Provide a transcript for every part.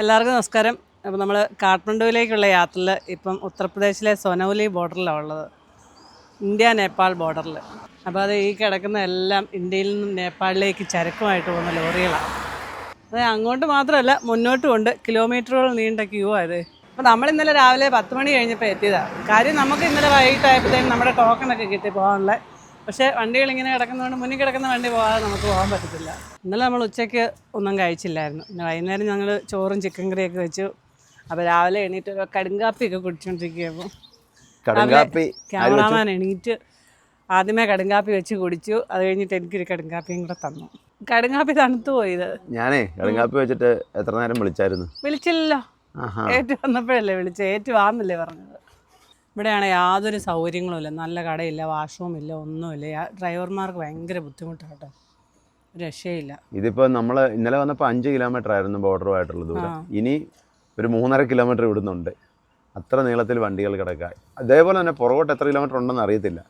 എല്ലാവർക്കും നമസ്കാരം. അപ്പോൾ നമ്മൾ കാഠ്മണ്ഡുവിലേക്കുള്ള യാത്രയിൽ ഇപ്പം ഉത്തർപ്രദേശിലെ സൊനൗലി ബോർഡറിലാണ് ഉള്ളത്, ഇന്ത്യ നേപ്പാൾ ബോർഡറിൽ. അപ്പോൾ അത് ഈ കിടക്കുന്ന എല്ലാം ഇന്ത്യയിൽ നിന്നും നേപ്പാളിലേക്ക് ചരക്കുമായിട്ട് പോകുന്ന ലോറികളാണ്. അത് അങ്ങോട്ട് മാത്രമല്ല മുന്നോട്ടും ഉണ്ട്, കിലോമീറ്ററുകൾ നീണ്ട ക്യൂ ആയത്. അപ്പോൾ നമ്മൾ ഇന്നലെ രാവിലെ 10 മണി കഴിഞ്ഞപ്പോൾ എത്തിയതാണ്. കാര്യം നമുക്ക് ഇന്നലെ വൈകിട്ടായപ്പോഴത്തേക്കും നമ്മുടെ ടോക്കണൊക്കെ കിട്ടി പോകാനുള്ള. പക്ഷേ വണ്ടികൾ ഇങ്ങനെ കിടക്കുന്നതുകൊണ്ട് മുന്നിൽ കിടക്കുന്ന വണ്ടി പോകാതെ നമുക്ക് പോകാൻ പറ്റത്തില്ല. ഇന്നലെ നമ്മൾ ഉച്ചയ്ക്ക് ഒന്നും കഴിച്ചില്ലായിരുന്നു. പിന്നെ വൈകുന്നേരം ഞങ്ങൾ ചോറും ചിക്കൻ കറിയൊക്കെ വെച്ചു. അപ്പോൾ രാവിലെ എണീറ്റ് ഒരു കടുങ്കാപ്പിയൊക്കെ കുടിച്ചുകൊണ്ടിരിക്കുകയായിരുന്നു. ക്യാമറാമാൻ എണീറ്റ് ആദ്യമേ കടുങ്കാപ്പി വെച്ച് കുടിച്ചു. അത് കഴിഞ്ഞിട്ട് എനിക്കൊരു കടുങ്കാപ്പിയും കൂടെ തന്നു. കടുങ്കാപ്പി തണുത്തു പോയത്. ഞാനേ കടുങ്കാപ്പി വെച്ചിട്ട് എത്ര നേരം വിളിച്ചായിരുന്നു? വിളിച്ചില്ലല്ലോ, ഏറ്റു വന്നപ്പോഴല്ലേ വിളിച്ചത്. ഏറ്റു വാന്നല്ലേ പറഞ്ഞത്. ഇവിടെയാണ് യാതൊരു സൗകര്യങ്ങളും ഇല്ല, നല്ല കടയില്ല, വാഷ്റൂം ഇല്ല, ഒന്നുമില്ല. ഡ്രൈവർമാർക്ക് ഭയങ്കര ബുദ്ധിമുട്ടാണ് കേട്ടോ, ഒരു രക്ഷയില്ല. ഇതിപ്പോൾ നമ്മൾ ഇന്നലെ വന്നപ്പോൾ 5 കിലോമീറ്റർ ആയിരുന്നു ബോർഡറുമായിട്ടുള്ള ദൂരം. ഇനി ഒരു 3.5 കിലോമീറ്റർ ഇവിടുന്നുണ്ട്. അത്ര നീളത്തിൽ വണ്ടികൾ കിടക്കുക. അതേപോലെ തന്നെ പുറകോട്ട് എത്ര കിലോമീറ്റർ ഉണ്ടെന്ന് അറിയത്തില്ല.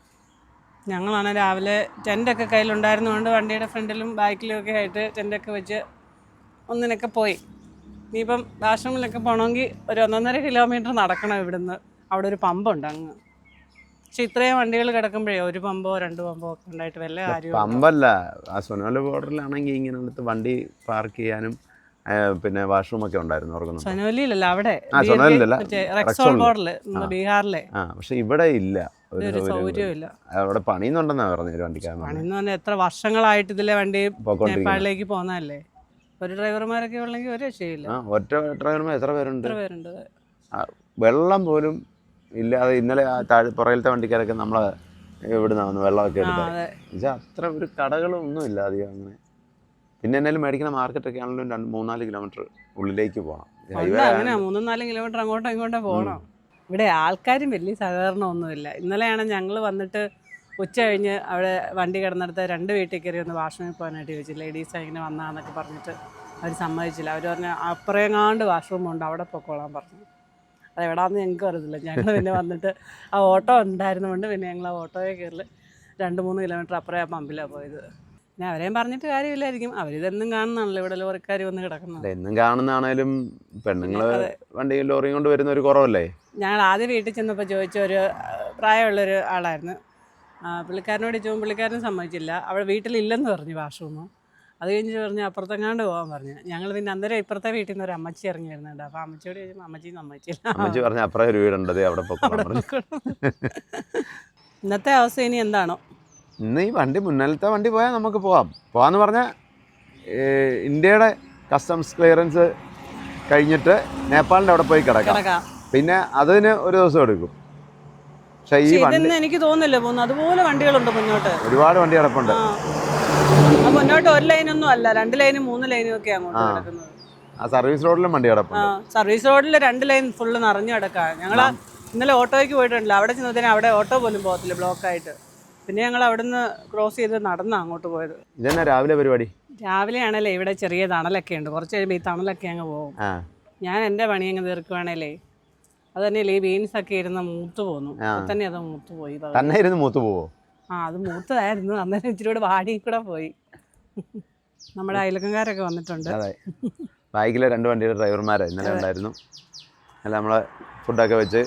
ഞങ്ങളാണ് രാവിലെ ടെൻ്റൊക്കെ കയ്യിലുണ്ടായിരുന്നതുകൊണ്ട് വണ്ടിയുടെ ഫ്രണ്ടിലും ബാക്കിലും ഒക്കെ ആയിട്ട് ടെൻ്റൊക്കെ വെച്ച് ഒന്നിനൊക്കെ പോയി. ഇനിയിപ്പം വാഷ്റൂമിലൊക്കെ പോകണമെങ്കിൽ ഒരു 1.5 കിലോമീറ്റർ നടക്കണം ഇവിടുന്ന്. അവിടെ ഒരു പമ്പുണ്ട് അങ്ങ്. പക്ഷെ ഇത്രയും വണ്ടികൾ കിടക്കുമ്പോഴേ ഒരു പമ്പോ 2 പമ്പോ ഒക്കെ ഉണ്ടായിട്ട് വല്ല കാര്യം. പമ്പല്ല, ആ സൊനോലി ബോർഡറിലാണെങ്കിൽ ഇങ്ങനെ വണ്ടി പാർക്ക് ചെയ്യാനും പിന്നെ വാഷ്റൂം ഒക്കെ ഉണ്ടായിരുന്നു. സൊനോലിയിലല്ല, അവിടെ റെക്സോൾ ബോർഡറിൽ ബീഹാറിലെ. പക്ഷെ ഇവിടെ ഇല്ല, ഒരു സൗകര്യമില്ല. അവിടെ പണിയുന്നുണ്ടെന്നാ പറഞ്ഞ ഒരു വണ്ടിക്കാരൻ. പണിന്ന് പറഞ്ഞാൽ എത്ര വർഷങ്ങളായിട്ട് ഇതിലെ വണ്ടി നേപ്പാളിലേക്ക് പോകുന്നതല്ലേ. ഒരു ഡ്രൈവർമാരൊക്കെ ഉള്ളെങ്കിൽ ഒരു രക്ഷയില്ല. ഒറ്റ ഡ്രൈവർമാർ എത്ര പേരുണ്ട്? വെള്ളം പോലും ഇല്ലാതെ ഇന്നലെ പുറകിലത്തെ വണ്ടിക്കാരൊക്കെ നമ്മളെ ഇവിടുന്ന് വെള്ളമൊക്കെ എടുത്തത്. അത്ര ഒരു കടകളൊന്നും ഇല്ല അധികം അങ്ങനെ. പിന്നെ എന്നാലും മേടിക്കുന്ന മാർക്കറ്റൊക്കെ ആണെങ്കിലും 3-4 കിലോമീറ്റർ ഉള്ളിലേക്ക് പോകണം. അങ്ങനെ 3-4 കിലോമീറ്റർ അങ്ങോട്ടോ ഇങ്ങോട്ടോ പോകണം. ഇവിടെ ആൾക്കാരും വലിയ സഹകരണമൊന്നുമില്ല. ഇന്നലെയാണ് ഞങ്ങൾ വന്നിട്ട് ഉച്ച കഴിഞ്ഞ് അവിടെ വണ്ടി കിടന്നിടത്ത് 2 വീട്ടിൽ കയറി ഒന്ന് വാഷ്റൂമിൽ പോകാനായിട്ട് ചോദിച്ചു. ലേഡീസ് ഇങ്ങനെ വന്നാന്നൊക്കെ പറഞ്ഞിട്ട് അവർ സമ്മതിച്ചില്ല. അവർ പറഞ്ഞ അപ്പുറങ്ങാണ്ട് വാഷ്റൂമുണ്ട്, അവിടെ പൊക്കോളാൻ പറഞ്ഞു. അതെവിടാന്ന് ഞങ്ങൾക്ക് അറിയത്തില്ല. ഞങ്ങൾ പിന്നെ വന്നിട്ട് ആ ഓട്ടോ ഉണ്ടായിരുന്നുകൊണ്ട് പിന്നെ ഞങ്ങൾ ആ ഓട്ടോയെ കയറി 2-3 കിലോമീറ്റർ അപ്പുറം ആ പമ്പിലാണ് പോയത്. പിന്നെ അവരെയും പറഞ്ഞിട്ട് കാര്യമില്ലായിരിക്കും, അവരിതെന്നും കാണുന്നതാണല്ലോ ഇവിടെ ലോറിക്കാർ വന്ന് കിടക്കുന്നത്. എന്നും കാണുന്നതാണേലും പെണ്ണുങ്ങൾ വണ്ടിയും ലോറിയും കൊണ്ട് വരുന്ന ഒരു കുറവല്ലേ. ഞങ്ങൾ ആദ്യം വീട്ടിൽ ചെന്നപ്പോൾ ചോദിച്ച ഒരു പ്രായമുള്ളൊരു ആളായിരുന്നു. പുള്ളിക്കാരനോട് ചോദിച്ചപ്പോൾ പുള്ളിക്കാരനും സമ്മതിച്ചില്ല. അവിടെ വീട്ടിലില്ലെന്ന് പറഞ്ഞു വാഷ്റൂം. അത് കഴിഞ്ഞ് പറഞ്ഞ് അപ്പുറത്തെങ്ങാണ്ട് പോകാൻ പറഞ്ഞു. ഞങ്ങൾ പിന്നെ അന്നേരം ഇപ്പുറത്തെ വീട്ടിൽ നിന്ന് ഒരു അമ്മച്ചി ഇറങ്ങി വരുന്നുണ്ട്. അപ്പോൾ അമ്മച്ചിയോട് ചോദിച്ചപ്പോൾ അമ്മച്ചിയും സമ്മതിച്ചില്ല. അമ്മച്ചി പറഞ്ഞ അപ്പുറം ഒരു വീടുണ്ടത്, അവിടെ ഇന്നത്തെ അവസ്ഥ ഇനി എന്താണോ? ഇന്ന് ഈ വണ്ടി മുന്നിലത്തെ വണ്ടി പോയാൽ നമുക്ക് പോകാമെന്ന് പറഞ്ഞാൽ ഇന്ത്യയുടെ കസ്റ്റംസ് ക്ലിയറൻസ് കഴിഞ്ഞിട്ട് നേപ്പാളിൻ്റെ അവിടെ പോയി കിടക്കാം. പിന്നെ അതിന് ഒരു ദിവസം എടുക്കും. പക്ഷേ ഈ വണ്ടി എനിക്ക് തോന്നുന്നില്ല പോകുന്നു. അതുപോലെ വണ്ടികളുണ്ട് മുന്നോട്ട്, ഒരുപാട് വണ്ടി കിടപ്പുണ്ട്. മുന്നോട്ട് 1 ലൈനൊന്നും അല്ല, 2 ലൈനും 3 ലൈനും ഒക്കെ അങ്ങോട്ട് കിടക്കുന്നത്. ആ സർവീസ് റോഡിലും വണ്ടി കിടപ്പുണ്ട്. സർവീസ് റോഡിൽ 2 ലൈൻ ഫുള്ള് നിറഞ്ഞു കിടക്കാം. ഞങ്ങൾ ഇന്നലെ ഓട്ടോയ്ക്ക് പോയിട്ടുണ്ടല്ലോ, അവിടെ ചെന്നതിന് അവിടെ ഓട്ടോ പോലും പോകത്തില്ല, ബ്ലോക്കായിട്ട്. പിന്നെ ഞങ്ങൾ അവിടുന്ന് ക്രോസ് ചെയ്ത് നടന്നാണ് അങ്ങോട്ട് പോയത്. ഇതെന്നാ രാവിലെ പരിപാടി? രാവിലെ ആണല്ലേ ഇവിടെ ചെറിയ തണലൊക്കെ ഉണ്ട്, കുറച്ച് കഴിയുമ്പോൾ ഈ തണലൊക്കെ അങ്ങ് പോകും. ഞാൻ എൻ്റെ പണി അങ്ങ് തീർക്കുവാണേലേ അത് തന്നെയല്ലേ, ഈ ബീൻസ് ഒക്കെ ഇരുന്ന് മൂത്ത് പോന്നു. തന്നെ അത് മൂത്ത് പോയി. തന്നെ ഇരുന്ന് മൂത്ത് പോവോ? അത് മൂത്തതായിരുന്നു. അന്നേരം ഇച്ചിരി കൂടെ വാടി കൂടെ പോയി. നമ്മുടെ അയൽക്കാരൊക്കെ വന്നിട്ടുണ്ട്. ബൈക്കിലെ 2 വണ്ടിയുടെ ഡ്രൈവർമാരെ ഇന്നലെ ഉണ്ടായിരുന്നു. അല്ല, നമ്മളെ ഫുഡൊക്കെ വെച്ച്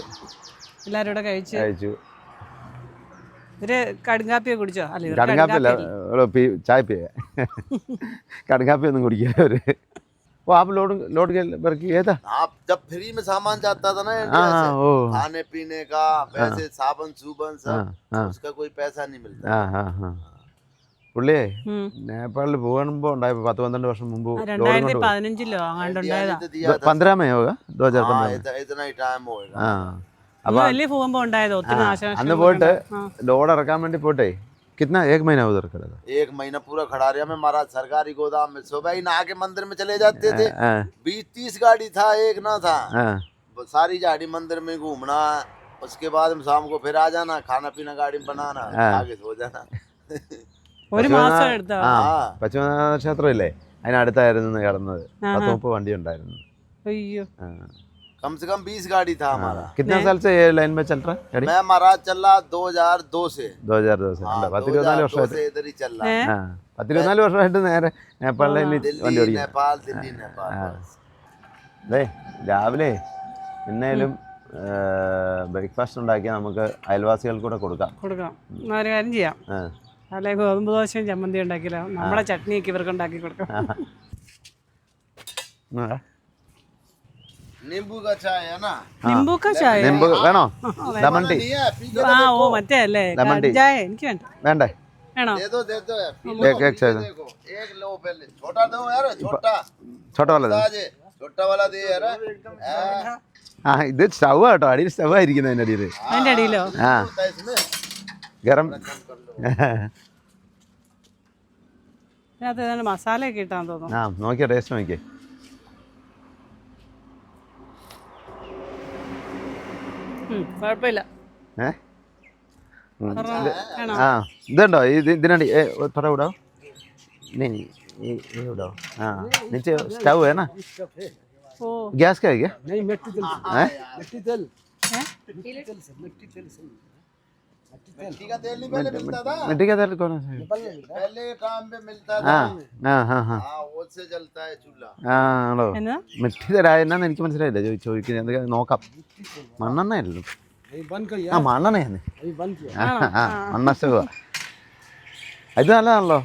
എല്ലാവരും കൂടെ കഴിച്ചു. ഇവര് കടുങ്കാപ്പിയെ കുടിച്ചോ? കടുങ്കാപ്പിയല്ല, ചായ പിയ. കടുങ്കാപ്പി ഒന്നും കുടിക്കില്ല അവര്. वो आप लोड के ये था। आप जब फ्री में सामान जाता था ना खाने पीने का, पैसे साबुन सूबन सब, उसका कोई पैसा नहीं मिलता. പുള്ളിയെ നേപ്പാളിൽ പോകുമ്പോ ഉണ്ടായപ്പോ 10-12 വർഷം മുമ്പ് 2015 15 में होगा 2015 इतना ही टाइम होगा. അന്ന് പോയിട്ട് ലോഡ് ഇറക്കാൻ വേണ്ടി പോട്ടെ. कितना 1 महीना उधर खड़ा था? 1 महीना पूरा खड़ा रहा मैं महाराज सरकारी गोदाम में. सुबह ही नहा के मंदिर में चले जाते थे. 20-30 गाड़ी था, एक ना था. सारी गाड़ी मंदिर में घूमना, उसके बाद शाम को फिर आ जाना, खाना पीना गाड़ी में बनाना, आगे सो जाना. പശ്ചിമനാഥ ക്ഷേത്രമില്ലേ, അതിനടുത്തായിരുന്നു കിടന്നത്. 10-30 വണ്ടി ഉണ്ടായിരുന്നു. कम से कम 20 गाड़ी था हमारा. कितना साल से ये लाइन में चल रहा है गाड़ी? मैं महाराज चल रहा 2002 से. 2002 से 10-24 വർഷമായിട്ട് इधर ही चल रहा है. 10-24 വർഷമായിട്ട് നേരെ നേപ്പാളിൽ വണ്ടി ഓടിക്കും. नेपाल दिल्ली नेपाल. അതെ രാവിലെ എന്നാലും ബ്രേക്ക്ഫാസ്റ്റ് ഉണ്ടാക്കിയാൽ നമുക്ക് അയൽവാസികൾക്ക് കൂടെ കൊടുക്കാം. എന്നാൽ ഒരു കാര്യം ചെയ്യാം, അല്ലെ ഗോതമ്പ് ദോശയും ചമ്മന്തി ഉണ്ടാക്കില്ല, നമ്മുടെ ചട്നിയൊക്കെ ഇവർക്ക് ഉണ്ടാക്കി കൊടുക്കാം. नींबू का चाय है ना? नींबू का चाय വേണോ? Lemon tea? ഓ മറ്റേ അല്ലേ ചായ എനിക്ക് വേണ്ട. വേണ്ടേ? വേണോ? दे दो एक चाय देखो, एक लो पहले, छोटा दो यार, छोटा ചോട്ട വല്ലത്? छोटा वाला दे यार. ആ ഇത് സ്റ്റവ് കേട്ടോ, അടിയിൽ സ്റ്റവ് ആയിരിക്കുന്നത് അതിൻ്റെ അടിയിൽ. അതിൻ്റെ അടിയിലോ? ആ ഗരം അതിനകത്ത് ഏതാണ്ട് മസാലയൊക്കെ ഇട്ടാന്ന് തോന്നുന്നു. ആ നോക്കിയാ ടേസ്റ്റ് നോക്കിയേ. കുഴപ്പമില്ല. ആ ഇതുണ്ടോ ഇതിനടി थोड़ा उड़ाओ नहीं ये उड़ाओ. हाँ नीचे स्टव है ना? गैस का है क्या? नहीं मिट्टी तेल. मिट्टी तेल मिट्टी का तेल नहीं पहले मिलता था? मिट्टी का तेल कौन सा? पहले काम पे मिलता था. हाँ हाँ हाँ हाँ उससे जलता है चूल्हा. ആണോ? മിഠി തരായെന്നാന്ന് എനിക്ക് മനസ്സിലായില്ല. ചോദിക്കുന്നത് എന്തൊക്കെ നോക്കാം. മണ്ണെണ്ണയല്ലോ. ആ മണ്ണെണ്ണയാണ്. മണ്ണ സ്റ്റവ് ഇത് നല്ലതാണല്ലോ,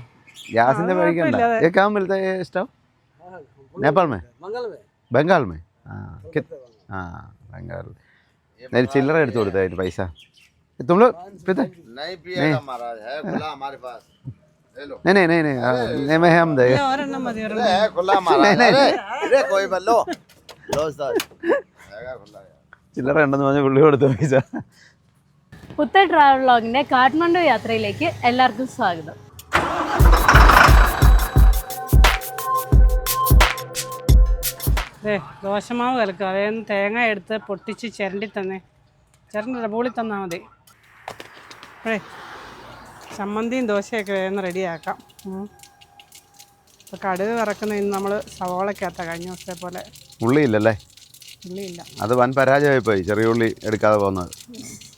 ഗ്യാസിന്റെ മേടിക്കണ്ട. ഏക്കാ മിलता है स्टव? नेपाल में? बंगाल में? हाँ बंगाल. चिल्लर എടുത്തു കൊടുത്ത അതിന് പൈസ. तुम लोग पीते? नहीं पिएगा महाराज, है खुला हमारे पास. ले लो. नहीं नहीं नहीं नहीं नहीं मैं हम देगा. है खुला महाराज. अरे कोई मत लो उस्ताद, हैगा खुला. ചില്ലറ ഉണ്ടെന്ന് പറഞ്ഞ പുള്ളി കൊടുത്ത പൈസ. പുത്തൻ ട്രാവൽ വ്ളോഗിന്റെ കാഠ്മണ്ഡു യാത്രയിലേക്ക് എല്ലാവർക്കും സ്വാഗതം. ദോശമാവ് കലക്കുക. അതായത് തേങ്ങ എടുത്ത് പൊട്ടിച്ച് ചിരണ്ടി തന്നെ, ചിരണ്ടി പൂളി തന്നാൽ മതി. അപ്പോഴേ ചമ്മന്തിയും ദോശയൊക്കെ വേഗം റെഡിയാക്കാം. ഇപ്പോൾ കടുക് കറക്കുന്ന ഇന്ന് നമ്മൾ സവോളയ്ക്കകത്താണ് കഴിഞ്ഞ ദിവസത്തെ പോലെ. ഉള്ളിയില്ലല്ലേ? ഉള്ളിയില്ല. അത് വൻ പരാജയമായി പോയി, ചെറിയ ഉള്ളി എടുക്കാതെ പോകുന്നത്.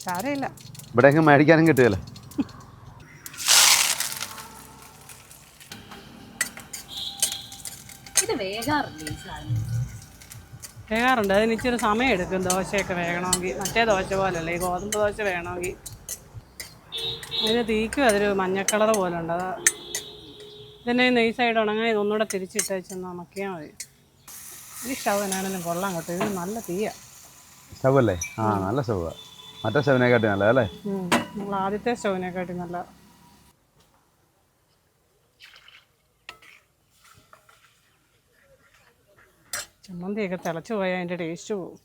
സാരമില്ല, ഇവിടെ എങ്ങും മേടിക്കാനും കിട്ടുകയില്ല. വേകാറുണ്ട്. അതിന് ഇച്ചിരി സമയം എടുക്കും ദോശയൊക്കെ വേകണമെങ്കിൽ. മറ്റേ ദോശ പോലല്ല, ഈ ഗോതമ്പ് ദോശ വേണമെങ്കിൽ അതിന് തീക്കും അതൊരു മഞ്ഞ കളർ പോലെ ഉണ്ട്. അത് ഇതിനെ നെയ്സായിട്ട് ഉണങ്ങാൻ ഇതൊന്നുകൂടെ തിരിച്ചിട്ട് വെച്ചൊന്ന് ഉണക്കിയാൽ മതി. ഈ സ്റ്റൗവിനാണെങ്കിലും കൊള്ളാൻ കേട്ടോ, ഇത് നല്ല തീയാണ്. സ്റ്റവല്ലേ? ആ നല്ല സ്റ്റവാണ്. മറ്റേ സ്റ്റവിനെക്കാട്ടി നല്ലതല്ലേ? നമ്മൾ ആദ്യത്തെ സ്റ്റൗവിനെക്കാട്ടി നല്ല. ചമ്മന്തിയൊക്കെ തിളച്ച് പോയാൽ അതിൻ്റെ ടേസ്റ്റ് പോവും.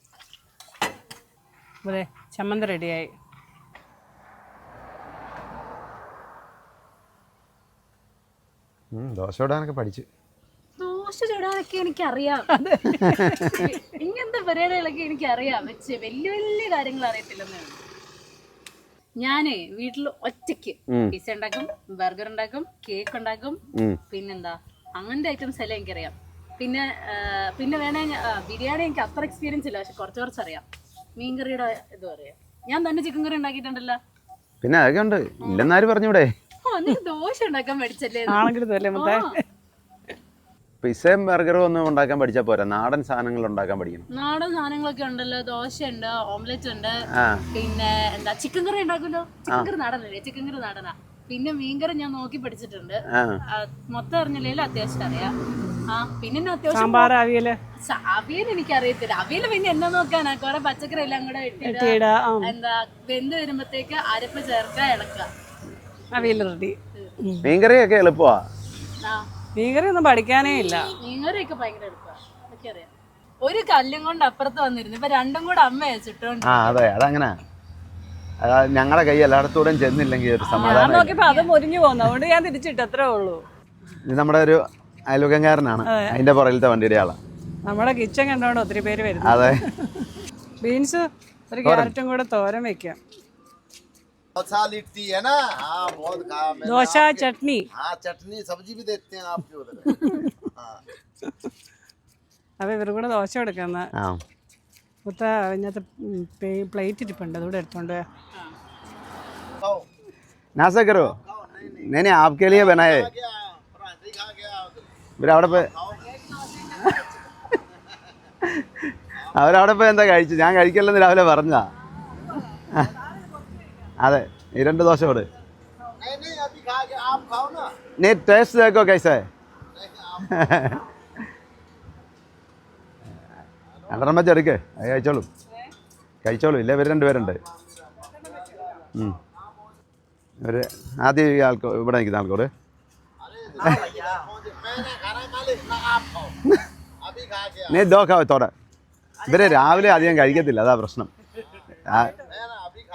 അതെ ചമ്മന്തി റെഡിയായി. ദോശ ഇടാനൊക്കെ പഠിച്ചു. ദോശ ചുടാനൊക്കെ എനിക്കറിയാം, ഇങ്ങനത്തെ പരിപാടികളൊക്കെ എനിക്കറിയാം. വെച്ച് വലിയ വലിയ കാര്യങ്ങൾ അറിയത്തില്ലെന്നേ. ഞാനേ വീട്ടിൽ ഒറ്റയ്ക്ക് പിസ്സ ഉണ്ടാക്കും, ബർഗർ ഉണ്ടാക്കും, കേക്ക് ഉണ്ടാക്കും, പിന്നെന്താ അങ്ങനത്തെ ഐറ്റംസ് എല്ലാം എനിക്കറിയാം. പിന്നെ വേണേ ബിരിയാണി എനിക്ക് അത്ര എക്സ്പീരിയൻസ് ഇല്ല, പക്ഷെ കുറച്ച് അറിയാം. മീൻകറിയുടെ ഇതും അറിയാം. ഞാൻ തന്നെ ചിക്കൻ കറി ഉണ്ടാക്കിയിട്ടുണ്ടല്ലോ. പിന്നെ അതൊക്കെ ഉണ്ട്, ഇല്ലെന്നാരും പറഞ്ഞൂടെ? നീ ദോശ ഉണ്ടാക്കാൻ പഠിച്ചല്ലേ? പിസ്സയും ബർഗറും ഒന്നും ഉണ്ടാക്കാൻ പഠിച്ചാൽ പോരാ, നാടൻ സാധനങ്ങൾ ഉണ്ടാക്കാൻ പഠിക്കണം. നാടൻ സാധനങ്ങളൊക്കെ ഉണ്ടല്ലോ, ദോശ ഉണ്ട്, ഓംലെറ്റ് ഉണ്ട്, പിന്നെ എന്താ ചിക്കൻ കറി ഉണ്ടാക്കുമല്ലോ. ചിക്കൻ കറി നാടനല്ലേ? ചിക്കൻ കറി നാടനാ. പിന്നെ മീൻകറി ഞാൻ നോക്കി പഠിച്ചിട്ടുണ്ട്. മൊത്തം അറിഞ്ഞില്ലേലും അത്യാവശ്യം അറിയാം. പിന്നെ അത്യാവശ്യം അവിയൽ എനിക്കറിയത്തില്ല. അവിയൽ പിന്നെ എന്നാ നോക്കാനാ, കുറെ പച്ചക്കറി എല്ലാം കൂടെ ഇട്ടിട്ട് എന്താ വെന്ത് വരുമ്പത്തേക്ക് അരപ്പ് ചേർക്കുക, ഇളക്കുക. അവിയൽ റെഡി. മീൻകറിയൊക്കെ എളുപ്പമാ. മീൻകറി ഒന്നും പഠിക്കാനേ ഇല്ല. മീൻകറിയൊക്കെ ഭയങ്കര എളുപ്പമാണ്, അതൊക്കെ അറിയാം. ഒരു കല്ലും കൊണ്ട് അപ്പുറത്ത് വന്നിരുന്നു, ഇപ്പൊ രണ്ടും കൂടെ അമ്മ വെച്ചിട്ടുണ്ട്. അതെ അതങ്ങനെ. ഞങ്ങളുടെ കൈ എല്ലായിടത്തൂടെയും ചെന്നില്ലെങ്കിൽ ഒരു സമാധാനം. അത് മുരിഞ്ഞു പോകുന്നു, അതുകൊണ്ട് ഞാൻ തിരിച്ചിട്ട് അത്രേ ഉള്ളൂ. ഇത് നമ്മുടെ ഒരു അയൽവക്കംകാരനാണ്, അതിന്റെ പുറകിലത്തെ വണ്ടിയുടെ ആളാണ്. നമ്മുടെ കിച്ചൺ കണ്ടോണ്ട് ഒത്തിരി പേര് വരുന്നു. അതെ. ബീൻസ് ഒരു ക്യാരറ്റും കൂടെ തോരൻ വെക്കാം. लिखती है ना? हाँ बहुत काम है. ദോശ ചട്നി. हाँ चटनी सब्जी भी देते हैं आपके उधर. അപ്പോൾ ഇവർ കൂടെ ദോശ എടുക്കുന്ന പുത്ത ഇതിനകത്ത് പ്ലേറ്റ് ഇരിപ്പുണ്ട്, അതുകൂടെ എടുത്തോണ്ട്. नाश्ता करो. नहीं आपके लिए बनाए. फिर അവിടെ അവരവിടെ പോയി എന്താ കഴിച്ചു? ഞാൻ കഴിക്കല്ലെന്ന് രാവിലെ പറഞ്ഞാ. അതെ, ഈ 2 ദോശ കൊടു. नहीं नहीं अभी खा के आप खाओ ना. നീ ടേസ്റ്റ് देखो कैसे है. രണ്ടെണ്ണം വെച്ച് എടുക്കേ, അത് കഴിച്ചോളൂ. കഴിച്ചോളൂ, ഇല്ല ഇവർ 2 പേരുണ്ട്. ഒരു ആദ്യം ഈ ആൾക്കോ ഇവിടെ നിൽക്കുന്ന ആൾക്കോട്. मैंने खाना मालिक ना आप खाओ. अभी खा के നീ ദോ खाओ തോടെ. ഇവര് രാവിലെ അധികം കഴിക്കത്തില്ല, അതാ പ്രശ്നം.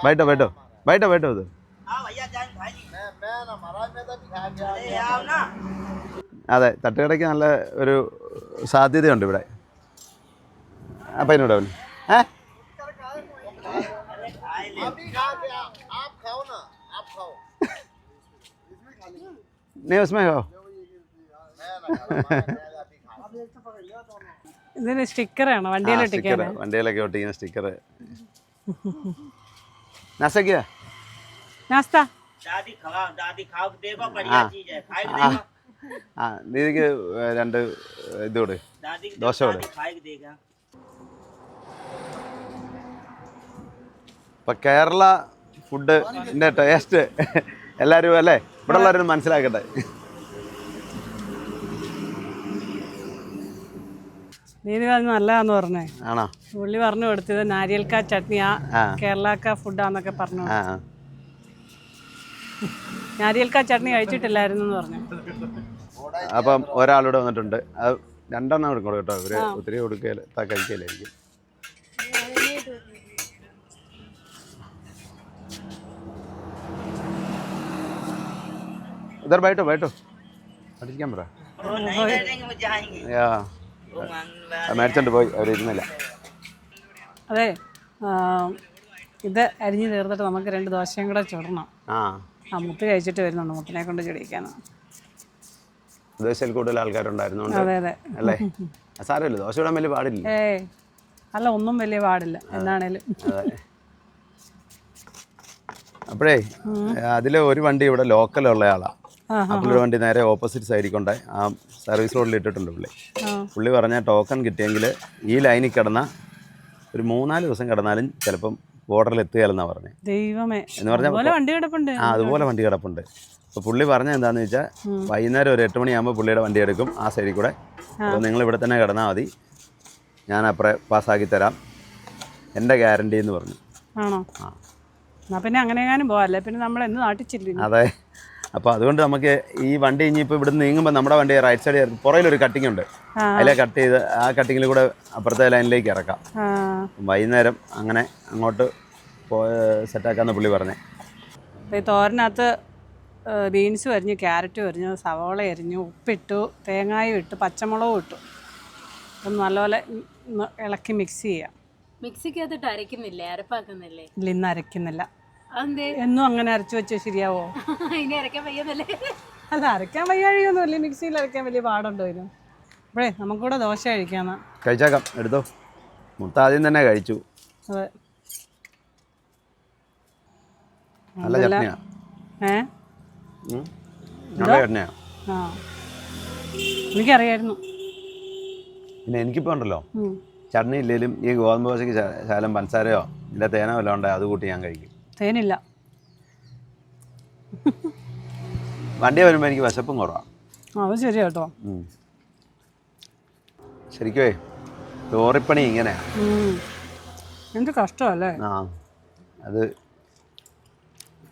ബൈട്ടോ ബൈട്ടോ ബൈട്ടോ ബൈട്ടോ ഇത്. मैं ना महाराज मैं तो खा के आओ ना. അതെ, തട്ടുകടയ്ക്ക് നല്ല ഒരു സാധ്യതയുണ്ട് ഇവിടെ. അപ്പം എന്നോട് അവൻ अभी खा के आप खाओ ना. आप खाओ. നീ ഉസ്മേ ഹോ. ഇതിന് സ്റ്റിക്കറാണ് വണ്ടിയിലൊട്ടിക്കാൻ. വണ്ടിയിലൊക്കെ ഒട്ടിക്കുന്ന സ്റ്റിക്കർ. നാസ്തക്കിയ നാസ്ത ആ നീക്ക് 2 ഇത് കൊടു, ദോശ കൊടു. ഇപ്പം കേരള ഫുഡിൻ്റെ ടേസ്റ്റ് എല്ലാവരും അല്ലേ ഇവിടെ ഉള്ളവരും മനസ്സിലാക്കട്ടെ. നീതി പറഞ്ഞു നല്ലതാന്ന് പറഞ്ഞേ. ആണോ? പുള്ളി പറഞ്ഞു കൊടുത്തത് നാരിയൽക്കാ ചട്നിയാ കേരളക്കാ ഫുഡാന്നൊക്കെ പറഞ്ഞു. നാരിയൽക്കാ ചട്നി കഴിച്ചിട്ടില്ലായിരുന്നു എന്ന് പറഞ്ഞു. അപ്പം ഒരാളിവിടെ വന്നിട്ടുണ്ട്. അത് 2 എണ്ണം കൊടുക്കും കേട്ടോ. ഇവര് ഒത്തിരി കഴിക്കലായിരിക്കും. उधर बैठो बैठो അടിക്കാൻ പറ. മേടിച്ചോണ്ട് പോയി, അവരിരുന്നില്ല. അതെ, ഇത് അരിഞ്ഞ് തീർത്തിട്ട് നമുക്ക് 2 ദോശയും കൂടെ ചുടണം. ആ മുത്ത് കഴിച്ചിട്ട് വരുന്നുണ്ട്, മുത്തിനെ കൊണ്ട് ചുടിക്കാണ്. ദോശയിൽ കൂടുതൽ ആൾക്കാരുണ്ടായിരുന്നുണ്ട്. അതെ അതെ അല്ലേ? സാരമില്ല, ദോശ ഇടാൻ വലിയ പാടില്ല. അല്ല, ഒന്നും വലിയ പാടില്ല എന്നാണേലും. അപ്പോഴേ അതിൽ ഒരു വണ്ടി ഇവിടെ ലോക്കലുള്ള ആളാണ്. പുള്ളിയുടെ വണ്ടി നേരെ ഓപ്പോസിറ്റ് സൈഡിൽ കൊണ്ട് ആ സർവീസ് റോഡിൽ ഇട്ടിട്ടുണ്ട് പുള്ളി പറഞ്ഞ ടോക്കൺ കിട്ടിയെങ്കിൽ ഈ ലൈനിൽ കിടന്ന ഒരു 3-4 ദിവസം കിടന്നാലും ചിലപ്പം ബോർഡറിൽ എത്തുകയല്ലെന്നാണ് പറഞ്ഞത്. ദൈവമേ, എന്ന് പറഞ്ഞാൽ അതുപോലെ വണ്ടി കിടപ്പുണ്ട്. അപ്പോൾ പുള്ളി പറഞ്ഞത് എന്താണെന്ന് വെച്ചാൽ വൈകുന്നേരം ഒരു 8 മണിയാകുമ്പോൾ പുള്ളിയുടെ വണ്ടി എടുക്കും ആ സൈഡിൽ കൂടെ. അപ്പോൾ നിങ്ങൾ ഇവിടെ തന്നെ കിടന്നാൽ മതി, ഞാൻ അപ്പുറം പാസ്സാക്കി തരാം, എൻ്റെ ഗ്യാരണ്ടി എന്ന് പറഞ്ഞു. ആണോ? എന്നാൽ പിന്നെ അങ്ങനെ എങ്ങാനും പോകാല്ലേ, പിന്നെ നമ്മൾ എന്ന് നാട്ടിച്ചില്ല. അതെ, അപ്പോൾ അതുകൊണ്ട് നമുക്ക് ഈ വണ്ടി ഇനിയിപ്പോൾ ഇവിടെ നിന്ന് നീങ്ങുമ്പോൾ നമ്മുടെ വണ്ടി റൈറ്റ് സൈഡ് പുറകിലൊരു കട്ടിങ് ഉണ്ട്, അതിലെ കട്ട് ചെയ്ത് ആ കട്ടിങ്ങിൽ കൂടെ അപ്പുറത്തെ ലൈനിലേക്ക് ഇറക്കാം. വൈകുന്നേരം അങ്ങനെ അങ്ങോട്ട് സെറ്റാക്കാന്ന് പുള്ളി പറഞ്ഞേ. അപ്പോൾ ഈ തോരനകത്ത് ബീൻസും അരിഞ്ഞു, ക്യാരറ്റും അരിഞ്ഞു, സവോള അരിഞ്ഞു, ഉപ്പിട്ടു, തേങ്ങായും ഇട്ടു, പച്ചമുളകും ഇട്ടു. അപ്പം നല്ലപോലെ ഇളക്കി മിക്സ് ചെയ്യാം. മിക്സിക്കകത്തിട്ട് അരക്കുന്നില്ലേ, അരപ്പാക്കുന്നില്ലേ? ഇല്ല, ഇന്ന് അരയ്ക്കുന്നില്ല. അതെന്തേ? എന്നും അങ്ങനെ അരച്ചു വെച്ചാൽ ശരിയാവോ? ഇനി അരയ്ക്കാൻ വയ്യെന്നല്ലേ? അല്ല, അരയ്ക്കാൻ വയ്യാഴിയൊന്നുമില്ല, മിക്സിയിൽ അരയ്ക്കാൻ വലിയ പാടുണ്ടോ ഇതിന്? അപ്പോഴേ നമുക്കൂടെ ദോശ കഴിക്കാമെന്ന്. കഴിച്ചേക്കാം, എടുത്തോ. മുത്ത ആദ്യം തന്നെ കഴിച്ചു. അതെ, നല്ല ചട്നിയാ. നല്ല ചട്നിയാ. ആ, എനിക്കറിയായിരുന്നു. പിന്നെ എനിക്കിപ്പോൾ ഉണ്ടല്ലോ, ചട്നി ഇല്ലെങ്കിലും ഈ ഗോതമ്പ് ദോശയ്ക്ക് ശകലം പഞ്ചസാരയോ ഇല്ല തേനോ വല്ലതും ഉണ്ടോ അത് കൂട്ടി ഞാൻ കഴിക്കും. തേനില്ല. വണ്ടി വരുമ്പോൾ എനിക്ക് വിശപ്പും കുറവാണ്. അത് ശരി കേട്ടോ. ശരിക്കുമേ ലോറിപ്പണി ഇങ്ങനെയാണ്. എന്ത് കഷ്ടമല്ലേ? ആ, അത്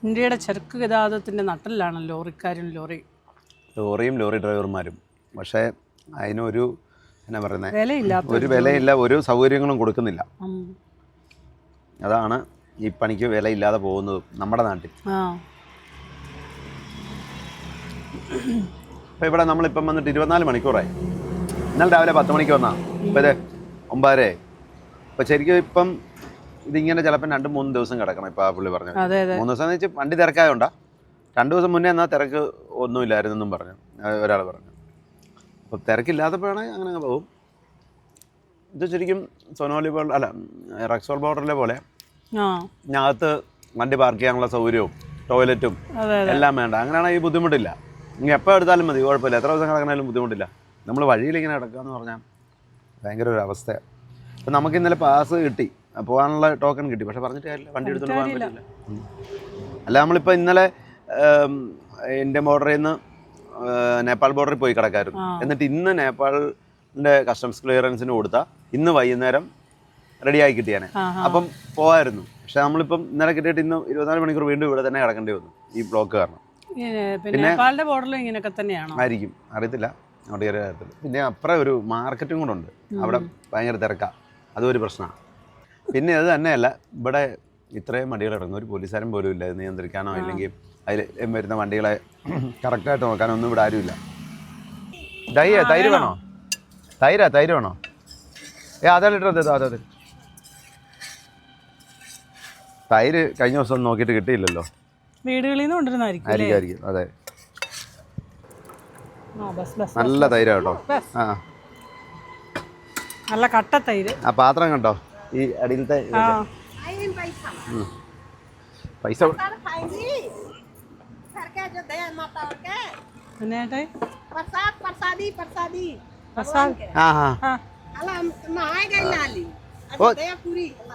ഇന്ത്യയുടെ ചരക്ക് ഗതാഗതത്തിൻ്റെ നട്ടലിലാണ് ലോറിക്കാരും ലോറിയും ലോറി ഡ്രൈവർമാരും. പക്ഷേ അതിനൊരു എന്നാ പറയുന്നത്, ഒരു വിലയില്ല, ഒരു സൗകര്യങ്ങളും കൊടുക്കുന്നില്ല. അതാണ് ഈ പണിക്ക് വിലയില്ലാതെ പോകുന്നത് നമ്മുടെ നാട്ടിൽ. ഇപ്പം ഇവിടെ നമ്മളിപ്പം വന്നിട്ട് 24 മണിക്കൂറായി. ഇന്നലെ രാവിലെ 10 മണിക്ക് വന്നാൽ ഇപ്പം ഇത് 9:30. ഇപ്പം ശരിക്കും ഇപ്പം ഇതിങ്ങനെ ചിലപ്പം 2-3 ദിവസം കിടക്കണം. ഇപ്പം ആ പുള്ളി പറഞ്ഞു 3 ദിവസം എന്ന് വെച്ചാൽ വണ്ടി തിരക്കായോണ്ടാ. 2 ദിവസം മുന്നേ എന്നാൽ തിരക്ക് ഒന്നുമില്ലായിരുന്നെന്നും പറഞ്ഞു ഒരാൾ പറഞ്ഞു. അപ്പോൾ തിരക്കില്ലാത്തപ്പോഴാണ് അങ്ങനെ പോകും. ഇത് ശരിക്കും സൊനോലി അല്ല റക്സോൾ ബോർഡറിലെ പോലെ ഇതിനകത്ത് വണ്ടി പാർക്ക് ചെയ്യാനുള്ള സൗകര്യവും ടോയ്ലറ്റും എല്ലാം വേണ്ട. അങ്ങനെയാണെങ്കിൽ ഈ ബുദ്ധിമുട്ടില്ല. ഇനി എപ്പോൾ എടുത്താലും മതി, കുഴപ്പമില്ല. എത്ര ദിവസം കിടക്കണാലും ബുദ്ധിമുട്ടില്ല. നമ്മൾ വഴിയിൽ ഇങ്ങനെ കിടക്കുക എന്ന് പറഞ്ഞാൽ ഭയങ്കര ഒരു അവസ്ഥയാണ്. അപ്പം നമുക്ക് ഇന്നലെ പാസ് കിട്ടി, പോകാനുള്ള ടോക്കൺ കിട്ടി. പക്ഷെ പറഞ്ഞിട്ട് കാര്യമില്ല, വണ്ടി എടുത്തുകൊണ്ട് പോകാൻ പറ്റില്ല. അല്ല നമ്മളിപ്പോൾ ഇന്നലെ ഇന്ത്യൻ ബോർഡറിൽ നിന്ന് നേപ്പാൾ ബോർഡറിൽ പോയി കിടക്കായിരുന്നു. എന്നിട്ട് ഇന്ന് നേപ്പാളിൻ്റെ കസ്റ്റംസ് ക്ലിയറൻസിന് കൊടുത്താൽ ഇന്ന് വൈകുന്നേരം റെഡിയായി കിട്ടിയാനെ. അപ്പം പോകായിരുന്നു. പക്ഷെ നമ്മളിപ്പം ഇന്നലെ കിട്ടിയിട്ട് ഇന്ന് 24 മണിക്കൂർ വീണ്ടും ഇവിടെ തന്നെ കിടക്കേണ്ടി വന്നു ഈ ബ്ലോക്ക് കാരണം. പിന്നെ നേപ്പാളിൻ്റെ ബോർഡറിലും ഇങ്ങനെയൊക്കെ തന്നെയാണോ? ആയിരിക്കും, അറിയത്തില്ല, അവിടെ കയറി അറിയത്തില്ല. പിന്നെ അപ്പുറം ഒരു മാർക്കറ്റും കൂടെ ഉണ്ട്, അവിടെ ഭയങ്കര തിരക്കാണ്, അതും ഒരു പ്രശ്നമാണ്. പിന്നെ അത് തന്നെയല്ല, ഇവിടെ ഇത്രയും വണ്ടികൾ ഇറങ്ങും, ഒരു പോലീസുകാരൻ പോലും ഇല്ല നിയന്ത്രിക്കാനോ ഇല്ലെങ്കിൽ അതിൽ വരുന്ന വണ്ടികളെ കറക്റ്റായിട്ട് നോക്കാനോ ഒന്നും ഇവിടെ ആരുമില്ല. തൈര് വേണോ? തൈര് വേണോ? അതാ ലിറ്റർ അതെ. തൈര് കഴിഞ്ഞ ദിവസം നോക്കിയിട്ട് കിട്ടിയില്ലല്ലോ, വീടുകളിൽ നിന്ന് കൊണ്ടുവരുന്നതായിരിക്കും. അതെ, നല്ല തൈരാ കേട്ടോ. നല്ല കട്ട തൈര്. ആ പാത്രം കണ്ടോ, ഈ അടിയിലത്തെ പൈസ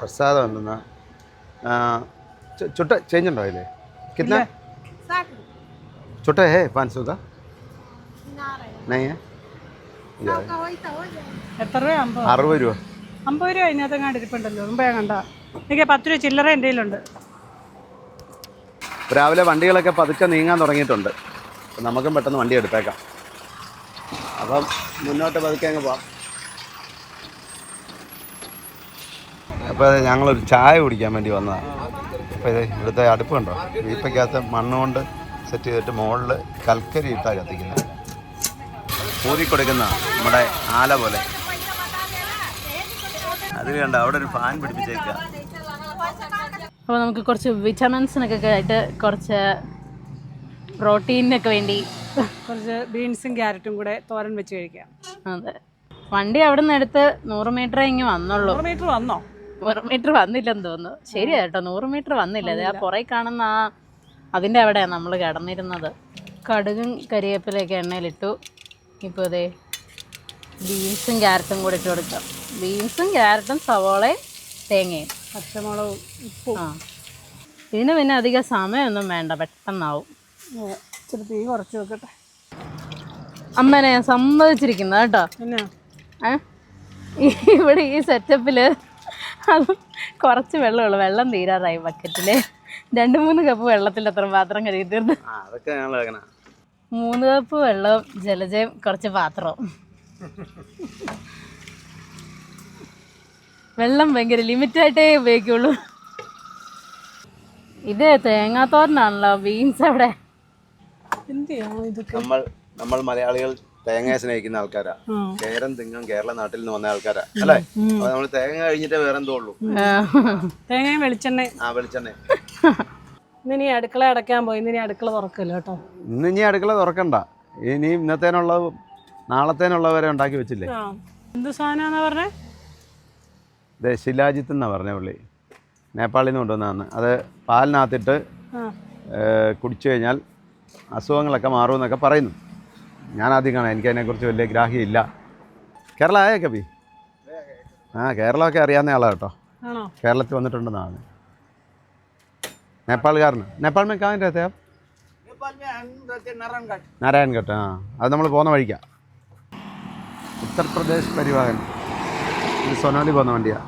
പ്രസാദം ഉണ്ടെന്നാ. ചുട്ട ചേഞ്ച് ഉണ്ടോ അതില്? कितना छोटा है 500 का नहीं है? എത്ര രൂപ? 60 രൂപ. 50 രൂപ അതിനകത്തെങ്ങാണ്ട് ഇരിപ്പുണ്ടല്ലോ, മുമ്പേ കണ്ട. എനിക്ക് 10 രൂപ ചില്ലറ എൻ്റെ കയ്യിലുണ്ട്. രാവിലെ വണ്ടികളൊക്കെ പതുക്കെ നീങ്ങാൻ തുടങ്ങിയിട്ടുണ്ട്. അപ്പം നമുക്കും പെട്ടെന്ന് വണ്ടി എടുത്തേക്കാം. അപ്പം മുന്നോട്ട് പതുക്കെ അങ്ങ് പോവാം. അപ്പോൾ ഞങ്ങളൊരു ചായ കുടിക്കാൻ വേണ്ടി വന്നതാണ്. അപ്പോൾ ഇത് ഇവിടുത്തെ അടുപ്പ് കണ്ടോ, വീപ്പയ്ക്കകത്ത് മണ്ണ് കൊണ്ട് സെറ്റ് ചെയ്തിട്ട് മുകളിൽ കൽക്കരി ഇട്ടാണ് കത്തിക്കുന്നത്. ഊതി കൊടുക്കുന്ന നമ്മുടെ ആല പോലെ. അതിൽ കണ്ട അവിടെ ഒരു ഫാൻ പിടിപ്പിച്ചേക്കുക. അപ്പോൾ നമുക്ക് കുറച്ച് വിറ്റമിൻസിനൊക്കെ ആയിട്ട് കുറച്ച് പ്രോട്ടീനൊക്കെ വേണ്ടി കുറച്ച് ബീൻസും ക്യാരറ്റും കൂടെ തോരൻ വെച്ച് കഴിക്കാം. അതെ, വണ്ടി അവിടെ നിന്ന് എടുത്ത് 100 മീറ്റർ ഇങ്ങ് വന്നുള്ളൂ. 100 മീറ്റർ വന്നോ? 100 മീറ്റർ വന്നില്ലെന്ന് തോന്നുന്നു. ശരിയാ കേട്ടോ, 100 മീറ്റർ വന്നില്ല. അത് ആ പുറകെ കാണുന്ന അതിൻ്റെ അവിടെയാണ് നമ്മൾ കിടന്നിരുന്നത്. കടുകും കരിവേപ്പിലയൊക്കെ എണ്ണയിലിട്ടു. ഇപ്പോൾ ഇതേ ബീൻസും ക്യാരറ്റും കൂടെ ഇട്ട് കൊടുക്കാം. ബീൻസും ക്യാരറ്റും സവോളയും തേങ്ങയും പച്ചമുളകും ഉപ്പും. ഇതിന് പിന്നെ അധികം സമയമൊന്നും വേണ്ട, പെട്ടെന്നാവും. ഇച്ചിരി തീ കുറച്ച് വെക്കട്ടെ. അമ്മനെ ഞാൻ സമ്മതിച്ചിരിക്കുന്നത് കേട്ടോ. പിന്നെ ഇവിടെ ഈ സെറ്റപ്പിൽ അത് കുറച്ച് വെള്ളമുള്ളൂ, വെള്ളം തീരാറായി ബക്കറ്റിൽ. 2-3 കപ്പ് വെള്ളത്തിൽ അത്ര പാത്രം കഴുകി തീർന്നു. 3 കപ്പ് വെള്ളവും ജലജയും കുറച്ച് പാത്രവും. വെള്ളം ഭയങ്കര ലിമിറ്റായിട്ടേ ഉപയോഗിക്കുള്ളൂ. ഇത് തേങ്ങാത്തോരനാണല്ലോ, ബീൻസ് അവിടെ. നമ്മൾ മലയാളികൾ തേങ്ങയെ സ്നേഹിക്കുന്ന ആൾക്കാരാ. കേരം തിങ്ങം കേരള നാട്ടിൽ നിന്ന് വന്ന ആൾക്കാരാ അല്ലേ? നമ്മൾ തേങ്ങ കഴിഞ്ഞിട്ടേ വേറെ എന്തോ ഉള്ളൂ. തേങ്ങയും വെളിച്ചെണ്ണ. വെളിച്ചെണ്ണ. ഇന്നിനി അടുക്കള അടയ്ക്കാൻ പോയി. ഇന്നിനി അടുക്കള തുറക്കില്ല കേട്ടോ. ഇനി അടുക്കള തുറക്കണ്ട. ഇനി ഇന്നത്തേനുള്ള നാളത്തേനുള്ളവരെ ഉണ്ടാക്കി വെച്ചില്ലേ. എന്ത് സാധനമാണെന്നാ പറഞ്ഞേ? ഇത് ശിലാജിത്ത് എന്നാ പറഞ്ഞ പുള്ളി, നേപ്പാളിൽ നിന്ന് കൊണ്ടുവന്നതാണ്. അത് പാലിനകത്തിട്ട് കുടിച്ചു കഴിഞ്ഞാൽ അസുഖങ്ങളൊക്കെ മാറുമെന്നൊക്കെ പറയുന്നു. ഞാൻ ആദ്യം കാണാം, എനിക്കതിനെക്കുറിച്ച് വലിയ ഗ്രാഹ്യമില്ല. കേരള ആയ കബി? കേരളമൊക്കെ അറിയാവുന്ന ആളാണ് കേട്ടോ. കേരളത്തിൽ വന്നിട്ടുണ്ടെന്നാണ്. നേപ്പാളുകാരന്. Nepal may can രഹത്തെ app? നാരായൺഘട്ട്. അത് നമ്മൾ പോകുന്ന വഴിക്കാണ്. ഉത്തർപ്രദേശ് പരിവാഹൻ. ഇത് സൊനോലി പോകുന്ന വണ്ടിയാണ്.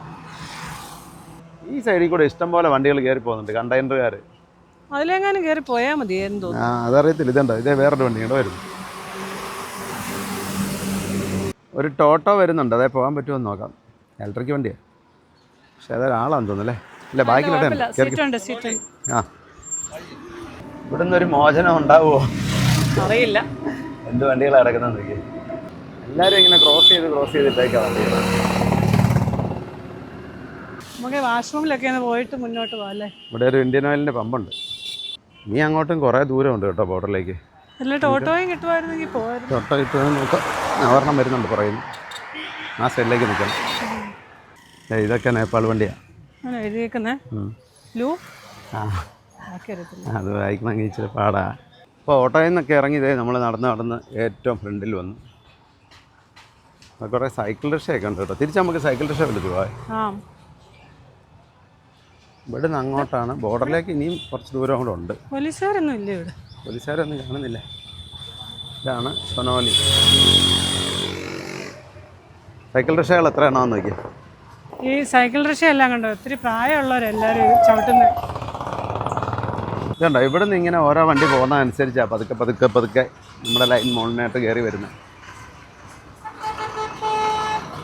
ഈ സൈഡിൽ കൂടെ ഇഷ്ടംപോലെ വണ്ടികൾ കയറി പോകുന്നുണ്ട്, കണ്ടെയ്നറുകാർ. അതിലെങ്ങാനും കയറി പോയാൽ മതി. അതറിയത്തില്ല. ഇതുണ്ടോ, ഇതേ വേറൊരു വണ്ടി ഇവിടെ വരുന്നു. ഒരു ടോട്ടോ വരുന്നുണ്ട്, അതേ പോകാൻ പറ്റുമെന്ന് നോക്കാം. ഇലക്ട്രിക് വണ്ടിയാണ്, പക്ഷെ അതൊരാളാന്ന് തോന്നുന്നല്ലേ. ഇല്ല, ബാക്കിലിട്ട് ഇവിടെ നിന്നൊരു മോചനം ഉണ്ടാവുമോ അറിയില്ല. എന്ത് വണ്ടികളാണ് കിടക്കുന്നത്. എല്ലാവരും ഇങ്ങനെ ക്രോസ് ചെയ്തിട്ടേക്കാണ് വണ്ടികൾ. നമുക്ക് വാഷ്റൂമിലൊക്കെ ഒന്ന് പോയിട്ട് മുന്നോട്ട് പോകാം അല്ലേ? ഇവിടെ ഒരു ഇന്ത്യൻ ഓയിലിൻ്റെ പമ്പുണ്ട്. ഇനി അങ്ങോട്ടും കുറേ ദൂരമുണ്ട് കേട്ടോ ബോർഡറിലേക്ക്. എന്നിട്ട് ഓട്ടോയും കിട്ടുമായിരുന്നെങ്കിൽ പോകായിരുന്നു. ഓട്ടോ കിട്ടുമെന്ന് നോക്കാം. ഒരെണ്ണം വരുന്നുണ്ട് പറയുന്നു. ആ സൈഡിലേക്ക് നിൽക്കണം. ഇതൊക്കെ നേപ്പാൾ വണ്ടിയാണ് എഴുതിയേക്കുന്നേ. അത് വായിക്കണമെങ്കിൽ ഇച്ചിരി പാടാ. അപ്പോൾ ഓട്ടോയിൽ നിന്നൊക്കെ ഇറങ്ങിയതേ നമ്മൾ നടന്ന് ഏറ്റവും ഫ്രണ്ടിൽ വന്നു. കുറേ സൈക്കിൾ റിക്ഷയൊക്കെ ഉണ്ട് കേട്ടോ. തിരിച്ച് നമുക്ക് സൈക്കിൾ റിക്ഷ വിളിച്ചു പോകാം. ആ ഇവിടെ നിന്ന് അങ്ങോട്ടാണ്, ബോർഡറിലേക്ക് ഇനിയും കുറച്ച് ദൂരം കൂടെ ഉണ്ട്. പോലീസുകാരൊന്നും ഇല്ല ഇവിടെ. പോലീസുകാരൊന്നും കാണുന്നില്ല. ഇതാണ് സൊനോലി. സൈക്കിൾ റിക്ഷകൾ എത്ര എണ്ണമാണെന്ന് നോക്കിയാൽ ഈ സൈക്കിൾ റിക്ഷ എല്ലാം കണ്ടോ, ഒത്തിരി പ്രായമുള്ളവരെല്ലാവരും ചവിട്ടുന്നത്. ഇതുണ്ടോ, ഇവിടെ നിന്ന് ഇങ്ങനെ ഓരോ വണ്ടി പോകുന്നതനുസരിച്ചാണ് പതുക്കെ പതുക്കെ പതുക്കെ നമ്മുടെ ലൈൻ മുകളിനായിട്ട് കയറി വരുന്നത്.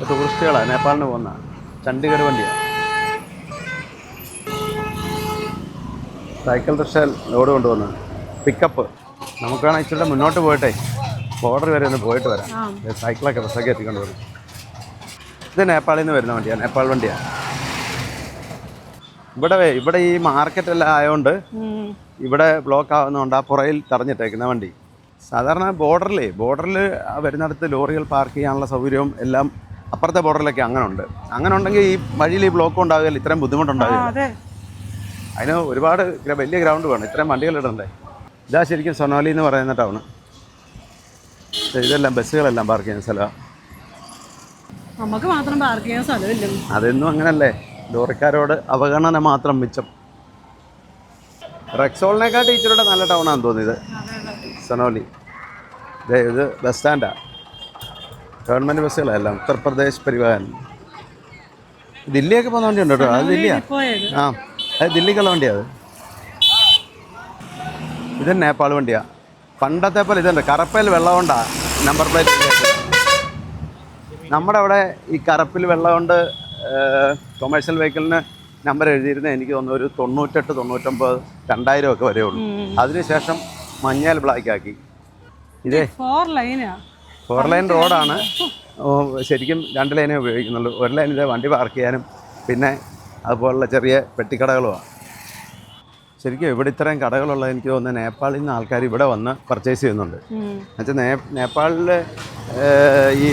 ടൂറിസ്റ്റുകളാണ്, നേപ്പാളിന് പോകുന്ന ചണ്ഡീഗഡ് വണ്ടിയാണ്. സൈക്കിൾ റിക്ഷ ലോഡ് കൊണ്ടുവന്നത് പിക്കപ്പ്. നമുക്ക് വേണം ഇച്ചിരി മുന്നോട്ട് പോയിട്ടേ ബോർഡർ വരെ ഒന്ന് പോയിട്ട് വരാം. സൈക്കിളൊക്കെ ബസ്സൊക്കെ എത്തിക്കൊണ്ട് വരും. ഇത് നേപ്പാളിൽ നിന്ന് വരുന്ന വണ്ടിയാണ്, നേപ്പാൾ വണ്ടിയാണ്. ഇവിടെ ഈ മാർക്കറ്റെല്ലാം ആയതുകൊണ്ട് ഇവിടെ ബ്ലോക്ക് ആവുന്നതുകൊണ്ട് ആ പുറയിൽ തടഞ്ഞിട്ടേക്കുന്ന വണ്ടി. സാധാരണ ബോർഡറിൽ വരുന്നിടത്ത് ലോറികൾ പാർക്ക് ചെയ്യാനുള്ള സൗകര്യവും എല്ലാം അപ്പുറത്തെ ബോർഡറിലൊക്കെ അങ്ങനെ ഉണ്ട്. അങ്ങനെ ഉണ്ടെങ്കിൽ ഈ വഴിയിൽ ഈ ബ്ലോക്കും ഉണ്ടാവില്ല, ഇത്രയും ബുദ്ധിമുട്ടുണ്ടാവില്ല. അതിന് ഒരുപാട് വലിയ ഗ്രൗണ്ട് വേണം, ഇത്രയും വണ്ടികൾ ഇടണ്ടേ. ഇതാ ശരിക്കും സൊനോലി എന്ന് പറയുന്ന ടൗണ്. ഇതെല്ലാം ബസ്സുകളെല്ലാം പാർക്ക് ചെയ്യുന്ന സ്ഥലമാണ്. നമുക്ക് മാത്രം പാർക്ക് ചെയ്യാൻ സ്ഥലമില്ല. അതൊന്നും അങ്ങനല്ലേ, ലോറിക്കാരോട് അവഗണന മാത്രം മിച്ചം. റെക്സോളിനെക്കാട്ട് ഇച്ചിരിയുടെ നല്ല ടൗണാണെന്ന് തോന്നിയത് സൊനോലി. ഇത് ബസ് സ്റ്റാൻഡാണ്, ഗവൺമെൻറ് ബസ്സുകളെല്ലാം, ഉത്തർപ്രദേശ് പരിവാഹൻ. ദില്ലിയൊക്കെ പോകുന്ന വണ്ടിയുണ്ട് കേട്ടോ. അത് ദില്ലിയാണ്. ആ, അത് ദില്ലിക്കുള്ള വണ്ടിയാണ്. ഇത് നേപ്പാൾ വണ്ടിയാണ്. പണ്ടത്തെ പോലെ ഇതുണ്ട്, കറുപ്പിൽ വെള്ളം കൊണ്ടാണ് നമ്പർ പ്ലേറ്റ്. നമ്മുടെ അവിടെ ഈ കറുപ്പിൽ വെള്ളം കൊണ്ട് കൊമേഴ്ഷ്യൽ വെഹിക്കിളിന് നമ്പർ എഴുതിയിരുന്നത് എനിക്ക് തോന്നുന്നു ഒരു 98, 99, 2000 ഒക്കെ വരെ ഉള്ളൂ. അതിനുശേഷം മഞ്ഞയിൽ ബ്ലാക്ക് ആക്കി. ഇതേ 4 ലൈൻ റോഡാണ്. ശരിക്കും 2 ലൈനേ ഉപയോഗിക്കുന്നുള്ളൂ. ഒരു ലൈൻ ഇതേ വണ്ടി പാർക്ക് ചെയ്യാനും പിന്നെ അതുപോലുള്ള ചെറിയ പെട്ടിക്കടകളുമാണ്. ശരിക്കും ഇവിടെ ഇത്രയും കടകളുള്ളത് എനിക്ക് തോന്നുന്നത് നേപ്പാളിൽ നിന്ന് ആൾക്കാർ ഇവിടെ വന്ന് പർച്ചേസ് ചെയ്യുന്നുണ്ട്. എന്നുവെച്ചാൽ നേപ്പാളിൽ ഈ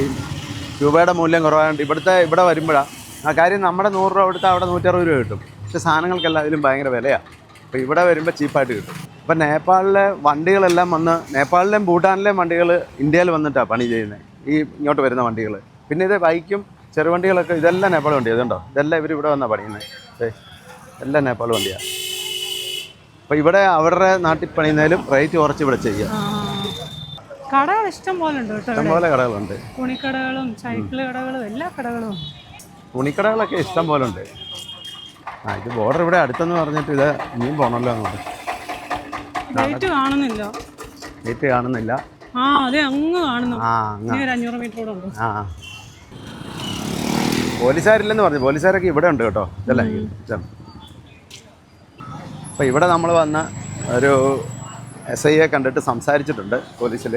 രൂപയുടെ മൂല്യം കുറവായതുകൊണ്ട് ഇവിടെ വരുമ്പോഴാണ് ആ കാര്യം. നമ്മുടെ 100 രൂപ കൊടുത്താൽ അവിടെ 160 രൂപ കിട്ടും. പക്ഷേ സാധനങ്ങൾക്കെല്ലാം ഇതിലും ഭയങ്കര വിലയാണ്. അപ്പോൾ ഇവിടെ വരുമ്പോൾ ചീപ്പായിട്ട് കിട്ടും. അപ്പം നേപ്പാളിലെ വണ്ടികളെല്ലാം വന്ന്, നേപ്പാളിലെയും ഭൂട്ടാനിലെയും വണ്ടികൾ ഇന്ത്യയിൽ വന്നിട്ടാണ് പണി ചെയ്യുന്നത്, ഈ ഇങ്ങോട്ട് വരുന്ന വണ്ടികൾ. പിന്നെ ഇത് ബൈക്കും ചെറുവണ്ടികളൊക്കെ ഇതെല്ലാം നേപ്പാൾ വണ്ടിയാണ്. ഇതുണ്ടോ, ഇതെല്ലാം ഇവർ ഇവിടെ വന്നാണ് പണിയുന്നത്. എല്ലാം നേപ്പാൾ വണ്ടിയാണ്. അപ്പോൾ ഇവിടെ അവരുടെ നാട്ടിൽ പണിയുന്നതിലും റേറ്റ് കുറച്ച് ഇവിടെ ചെയ്യുക. കടകൾ ഇഷ്ടം പോലെ ഉണ്ട് കേട്ടോ. ഇഷ്ടംപോലെ കടകളുണ്ട്, തുണിക്കടകളും സൈക്കിൾ കടകളും എല്ലാ കടകളും. തുണിക്കടകളൊക്കെ ഇഷ്ടം പോലെ ഉണ്ട്. ഇത് ബോർഡർ ഇവിടെ അടുത്തെന്ന് പറഞ്ഞിട്ട് ഇത് ഇനിയും പോകണമല്ലോ അങ്ങോട്ട്. ഗേറ്റ് കാണുന്നില്ല. ഗേറ്റ് കാണുന്നില്ല. ആ അതെ, അങ്ങ് കാണുന്നു. 500 മീറ്റർ ഉണ്ട്. ആ, പോലീസുകാരില്ലെന്ന് പറഞ്ഞു. പോലീസുകാരൊക്കെ ഇവിടെ ഉണ്ട് കേട്ടോ. ഇതല്ല അപ്പോൾ ഇവിടെ നമ്മൾ വന്ന ഒരു SIയെ കണ്ടിട്ട് സംസാരിച്ചിട്ടുണ്ട് പോലീസിൽ.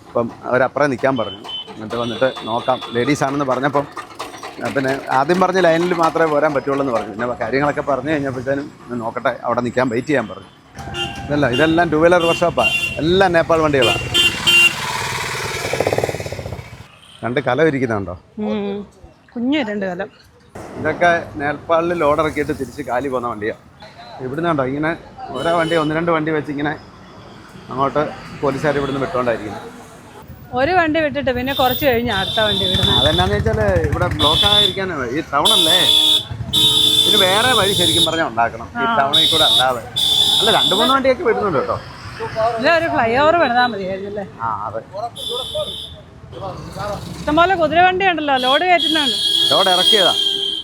അപ്പം അവരപ്പുറം നിൽക്കാൻ പറഞ്ഞു. എന്നിട്ട് വന്നിട്ട് നോക്കാം, ലേഡീസാണെന്ന് പറഞ്ഞപ്പം പിന്നെ ആദ്യം പറഞ്ഞ ലൈനിൽ മാത്രമേ പോരാൻ പറ്റുള്ളൂ എന്ന് പറഞ്ഞു. പിന്നെ കാര്യങ്ങളൊക്കെ പറഞ്ഞു കഴിഞ്ഞപ്പോഴത്തേനും നോക്കട്ടെ, അവിടെ നിൽക്കാൻ വെയിറ്റ് ചെയ്യാൻ പറഞ്ഞു. ഇതെല്ലാം 2 വീലർ വർക്ക്ഷോപ്പാണ്, എല്ലാം നേപ്പാൾ വണ്ടികളാണ്. 2 കലം ഇരിക്കുന്നുണ്ടോ, കുഞ്ഞ് 2 കലം. ഇതൊക്കെ നേപ്പാളിൽ ലോഡ് ഇറക്കിയിട്ട് തിരിച്ച് കാലി പോകുന്ന വണ്ടിയാണ്. ഇവിടുന്നുണ്ടോ ഇങ്ങനെ ഓരോ വണ്ടി 1-2 വണ്ടി വെച്ച് ഇങ്ങനെ അങ്ങോട്ട് പോലീസുകാർ ഇവിടുന്ന് വിട്ടുകൊണ്ടായിരിക്കും. ഒരു വണ്ടി വിട്ടിട്ട് പിന്നെ കുറച്ച് കഴിഞ്ഞ് അടുത്ത വണ്ടി വിടുന്നത്. അതെന്നാന്ന് വെച്ചാൽ ഇവിടെ ബ്ലോക്ക് ആയിരിക്കാനാണ്. ഈ ടൗണല്ലേ, ഇതിന് വേറെ വഴി ശരിക്കും പറഞ്ഞാൽ ഉണ്ടാക്കണം. ഈ ടൗണിൽ കൂടെ അല്ലാതെ അല്ല, 2-3 വണ്ടിയൊക്കെ വിടുന്നുണ്ട് കേട്ടോ. ഒരു ഫ്ലൈ ഓവർ വിടാൻ മതിയായിരുന്നല്ലേ. ആ അതെ, ഇഷ്ടംപോലെ കുതിര വണ്ടി ഉണ്ടല്ലോ, ലോഡ് കയറ്റുന്നുണ്ട്. ലോഡ് ഇറക്കിയതാ.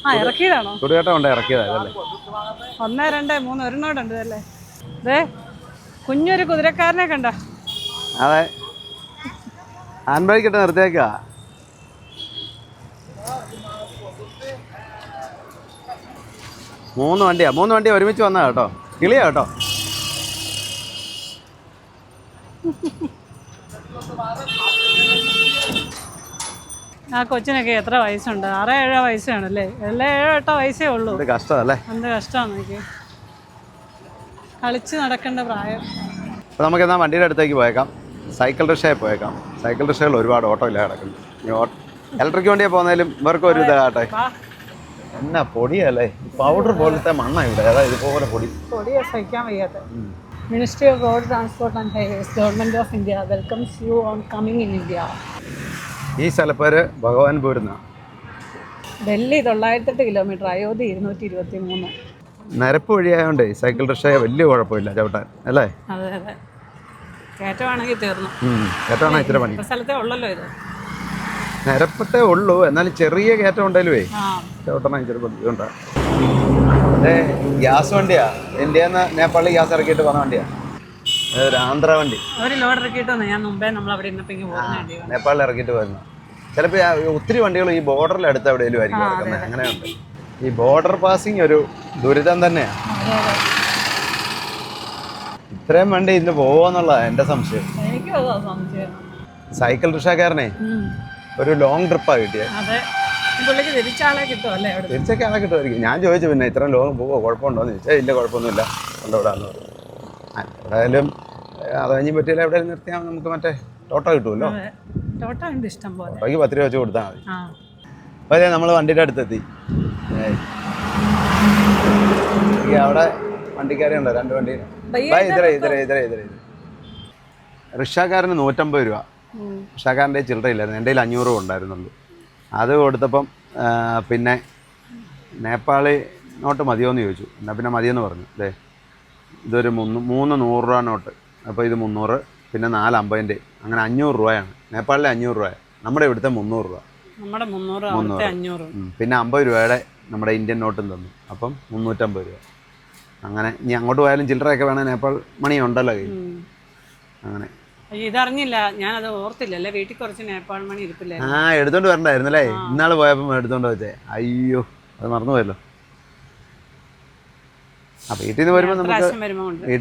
ആ, ഇറക്കിയതാണോ? കുടിയേറ്റം കൊണ്ട് ഇറക്കിയതാ ഇതല്ലേ. 1, 2, 3 ഒരെണ്ണോടുണ്ട് അല്ലേ. അതെ, കുഞ്ഞൊരു കുതിരക്കാരനെ കണ്ട. അതെ, ഹാൻഡ് ബ്രേക്ക് ഇട്ട് നിർത്തിയേക്കാ. മൂന്ന് വണ്ടിയാ ഒരുമിച്ച് വന്നാ കേട്ടോ. കിളിയാ കേട്ടോ. ആ കൊച്ചിനൊക്കെ എത്ര വയസ്സുണ്ട്? 6-7 വയസ്സാണല്ലേ. എല്ലാം 7-8 വയസ്സേ ഉള്ളൂ. കഷ്ടമല്ലേ, എന്ത് കഷ്ടമാണ് നോക്കി. കളിച്ച് നടക്കേണ്ട പ്രായം. അപ്പോൾ നമുക്കെന്നാൽ വണ്ടിയുടെ അടുത്തേക്ക് പോയേക്കാം. സൈക്കിൾ റിക്ഷയിൽ പോയേക്കാം. സൈക്കിൾ റിക്ഷകൾ ഒരുപാട് ഓട്ടോ ഇല്ല കിടക്കുന്നു. ഇലക്ട്രിക് വണ്ടിയെ പോകുന്നതിലും ഇവർക്ക് ഒരു ഇതാകട്ടെ. എന്നാ പൊടിയല്ലേ, പൗഡർ പോലത്തെ മണ്ണാണ് ഇവിടെ. അതായത് ഇതുപോലെ പൊടിയെ സഹിക്കാൻ വയ്യാത്ത. Ministry of Road Transport and Highways, Government of India welcomes you on coming in India. ഈ സ്ഥലപ്പേര് ഭഗവാൻപൂർ. ഡൽഹി 908 കിലോമീറ്റർ, അയോധ്യ 223. നിരപ്പ് വഴിയായതുകൊണ്ട് സൈക്കിൾ റിക്ഷയെ വലിയ കുഴപ്പമില്ല ചവിട്ടാൻ അല്ലേ? അതെ അതെ, കയറ്റമാണെങ്കിൽ തീർന്നു. കയറ്റമാണ് ഇച്ചിരി പണി. സ്ഥലത്തേ ഉള്ളല്ലോ ഇത്. നിരപ്പത്തേ ഉള്ളൂ, എന്നാലും ചെറിയ കയറ്റം ഉണ്ടല്ലേ ചവിട്ടണം ഇച്ചിരി ബുദ്ധിമുട്ടാണ്. അതെ, ഗ്യാസ് വണ്ടിയാ. ഇന്ത്യയിൽ നിന്ന് നേപ്പാളിൽ ഗ്യാസ് ഇറക്കിയിട്ട് പോകുന്ന വണ്ടിയാ. ഒരു ആന്ധ്ര വണ്ടി. ഒരു ലോഡ് ഇറക്കിയിട്ട് വന്നു. ഞാൻ മുമ്പേ നമ്മൾ അവിടെ ഇരുന്നപ്പോൾ നേപ്പാളിൽ ഇറക്കിയിട്ട് വരുന്നു. ചിലപ്പോൾ ഒത്തിരി വണ്ടികൾ ഈ ബോർഡറിൽ അടുത്ത് എവിടെയെങ്കിലും ആയിരിക്കും ഇറക്കുന്നത്. അങ്ങനെയുണ്ട്. ഈ ബോർഡർ പാസിങ് ഒരു ദുരിതം തന്നെയാണ്. ഇത്രയും വണ്ടി ഇന്ന് പോകുമെന്നുള്ളതാണ് എൻ്റെ സംശയം. സൈക്കിൾ റിക്ഷക്കാരനെ ഒരു ലോങ് ട്രിപ്പാണ് കിട്ടിയത്. തിരിച്ചൊക്കെ ആളെ കിട്ടുമായിരിക്കും. ഞാൻ ചോദിച്ചു പിന്നെ ഇത്രയും ലോങ് പോവോ, കുഴപ്പമുണ്ടോയെന്ന് ചോദിച്ചാൽ ഇല്ല കുഴപ്പമൊന്നുമില്ല, കൊണ്ടുവിടാന്ന് പറഞ്ഞു. എവിടെയായാലും അത് കഴിഞ്ഞ് പറ്റിയില്ല, എവിടെയെങ്കിലും നിർത്തിയാൽ നമുക്ക് മറ്റേ ടോട്ടോ കിട്ടുമല്ലോ. ടോട്ടോയ്ക്ക് 10 രൂപ വെച്ച് കൊടുത്താൽ മതി. അപ്പോൾ അതെ, നമ്മൾ വണ്ടിയുടെ അടുത്തെത്തി. അവിടെ വണ്ടിക്കാരുണ്ടോ? 2 വണ്ടി. റിക്ഷക്കാരന് 150 രൂപ. റിക്ഷക്കാരൻ്റെ ചില്ലറയില്ലായിരുന്നു. എൻ്റെ കയ്യിൽ 500 രൂപ ഉണ്ടായിരുന്നുള്ളൂ. അത് കൊടുത്തപ്പം പിന്നെ നേപ്പാളി നോട്ട് മതിയോ എന്ന് ചോദിച്ചു. എന്നാൽ പിന്നെ മതിയെന്ന് പറഞ്ഞു. അല്ലേ, ഇതൊരു 3 100 രൂപ നോട്ട്. അപ്പോൾ ഇത് 300, പിന്നെ 4 50. അങ്ങനെ 500 രൂപയാണ്. നേപ്പാളിലെ 500 രൂപ, നമ്മുടെ ഇവിടുത്തെ 300 രൂപ. 300. പിന്നെ 50 രൂപയുടെ നമ്മുടെ ഇന്ത്യൻ നോട്ടും തന്നു. അപ്പം 350 രൂപ. അങ്ങനെ ഇനി അങ്ങോട്ട് പോയാലും ചില്ലറയൊക്കെ വേണം. നേപ്പാൾ മണി ഉണ്ടല്ലോ കയ്യിൽ. അങ്ങനെ ഇതറിഞ്ഞില്ല, ഞാനത് ഓർത്തില്ലല്ലേ. വീട്ടിൽ കുറച്ച് നേപ്പാൾ മണി ഇരിപ്പില്ല. എടുത്തോണ്ട് വരണ്ടായിരുന്നല്ലേ? ഇന്നാൾ പോയപ്പോൾ എടുത്തോണ്ട് വെച്ചേ. അയ്യോ, അത് മറന്നുപോയല്ലോ. വീട്ടിൽ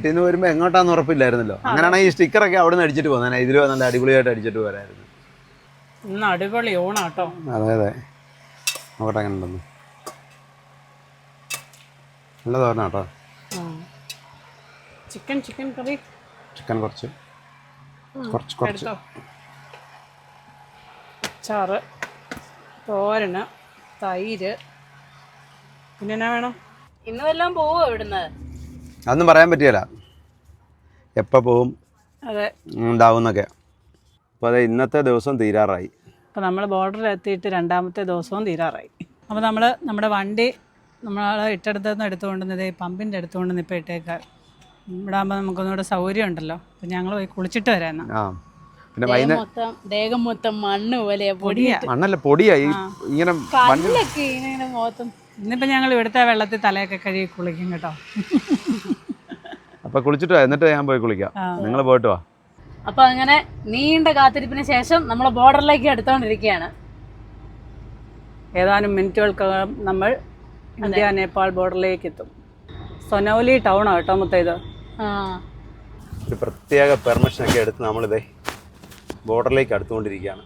നിന്ന് വരുമ്പോൾ എങ്ങോട്ടാന്ന് ഉറപ്പില്ലായിരുന്നല്ലോ. അങ്ങനെയാണെങ്കിൽ ഈ സ്റ്റിക്കറൊക്കെ അവിടെ നിന്ന് അടിച്ചിട്ട് പോകുന്നത്. ഇതിൽ നല്ല അടിപൊളിയായിട്ട് അടിച്ചിട്ട് പോരായിരുന്നു. ഇന്ന് അടിപൊളി ഓണാട്ടോ. അതെ അതെ, നോക്കട്ടെ അങ്ങനെ ഉണ്ടെന്ന്. നല്ല തോരണ കേട്ടോ. ചിക്കൻ കറി. ചിക്കൻ കുറച്ച് അച്ചാറ്, തോരന്, തൈര്. പിന്നെ എന്നാ വേണം? ഇന്ന് വല്ലതും പോവോ ഇവിടുന്ന്? അതൊന്നും പറയാൻ പറ്റിയല്ല, എപ്പോൾ പോവും ഉണ്ടാവുന്നൊക്കെ. അപ്പോൾ അതെ, ഇന്നത്തെ ദിവസം തീരാറായി. അപ്പോൾ നമ്മൾ ബോർഡറിൽ എത്തിയിട്ട് 2ാമത്തെ ദിവസവും തീരാറായി. അപ്പോൾ നമ്മുടെ വണ്ടി നമ്മൾ ഇട്ടെടുത്തുനിന്ന് എടുത്തുകൊണ്ടുവന്നത് പമ്പിൻ്റെ അടുത്തുകൊണ്ടുവന്ന് ഇപ്പോൾ ഇട്ടേക്കാം. ഇവിടെ ആകുമ്പോൾ നമുക്കൊന്നുകൂടെ സൗകര്യം ഉണ്ടല്ലോ. അപ്പം ഞങ്ങൾ പോയി കുളിച്ചിട്ട് വരാമെന്നാ. പിന്നെ ദേഹം മൊത്തം മണ്ണ് പോലെ മണ്ണല്ല പൊടിയായി ഇങ്ങനെ മുഖത്തും. ഇന്നിപ്പോൾ ഞങ്ങൾ ഇവിടുത്തെ വെള്ളത്തിൽ തലയൊക്കെ കഴുകി കുളിക്കും കേട്ടോ. അപ്പോൾ കുളിച്ചിട്ട് എന്നിട്ട് ഞാൻ പോയി കുളിക്കാം, നിങ്ങൾ പോയിട്ട് വാ. അപ്പൊ അങ്ങനെ നീണ്ട കാത്തിരിപ്പിന് ശേഷം നമ്മൾ ബോർഡറിലേക്ക് എടുത്തോണ്ടിരിക്കുകയാണ്. ഏതാനും മിനിറ്റുകൾക്കകം നമ്മൾ ഇന്ത്യ നേപ്പാൾ ബോർഡറിലേക്ക് എത്തും. സൊനൗലി ടൗൺ കേട്ടോ മുത്ത. ഇത് ഒരു പ്രത്യേക പെർമിഷനൊക്കെ എടുത്ത് നമ്മളിതേ ബോർഡറിലേക്ക് അടുത്തുകൊണ്ടിരിക്കുകയാണ്.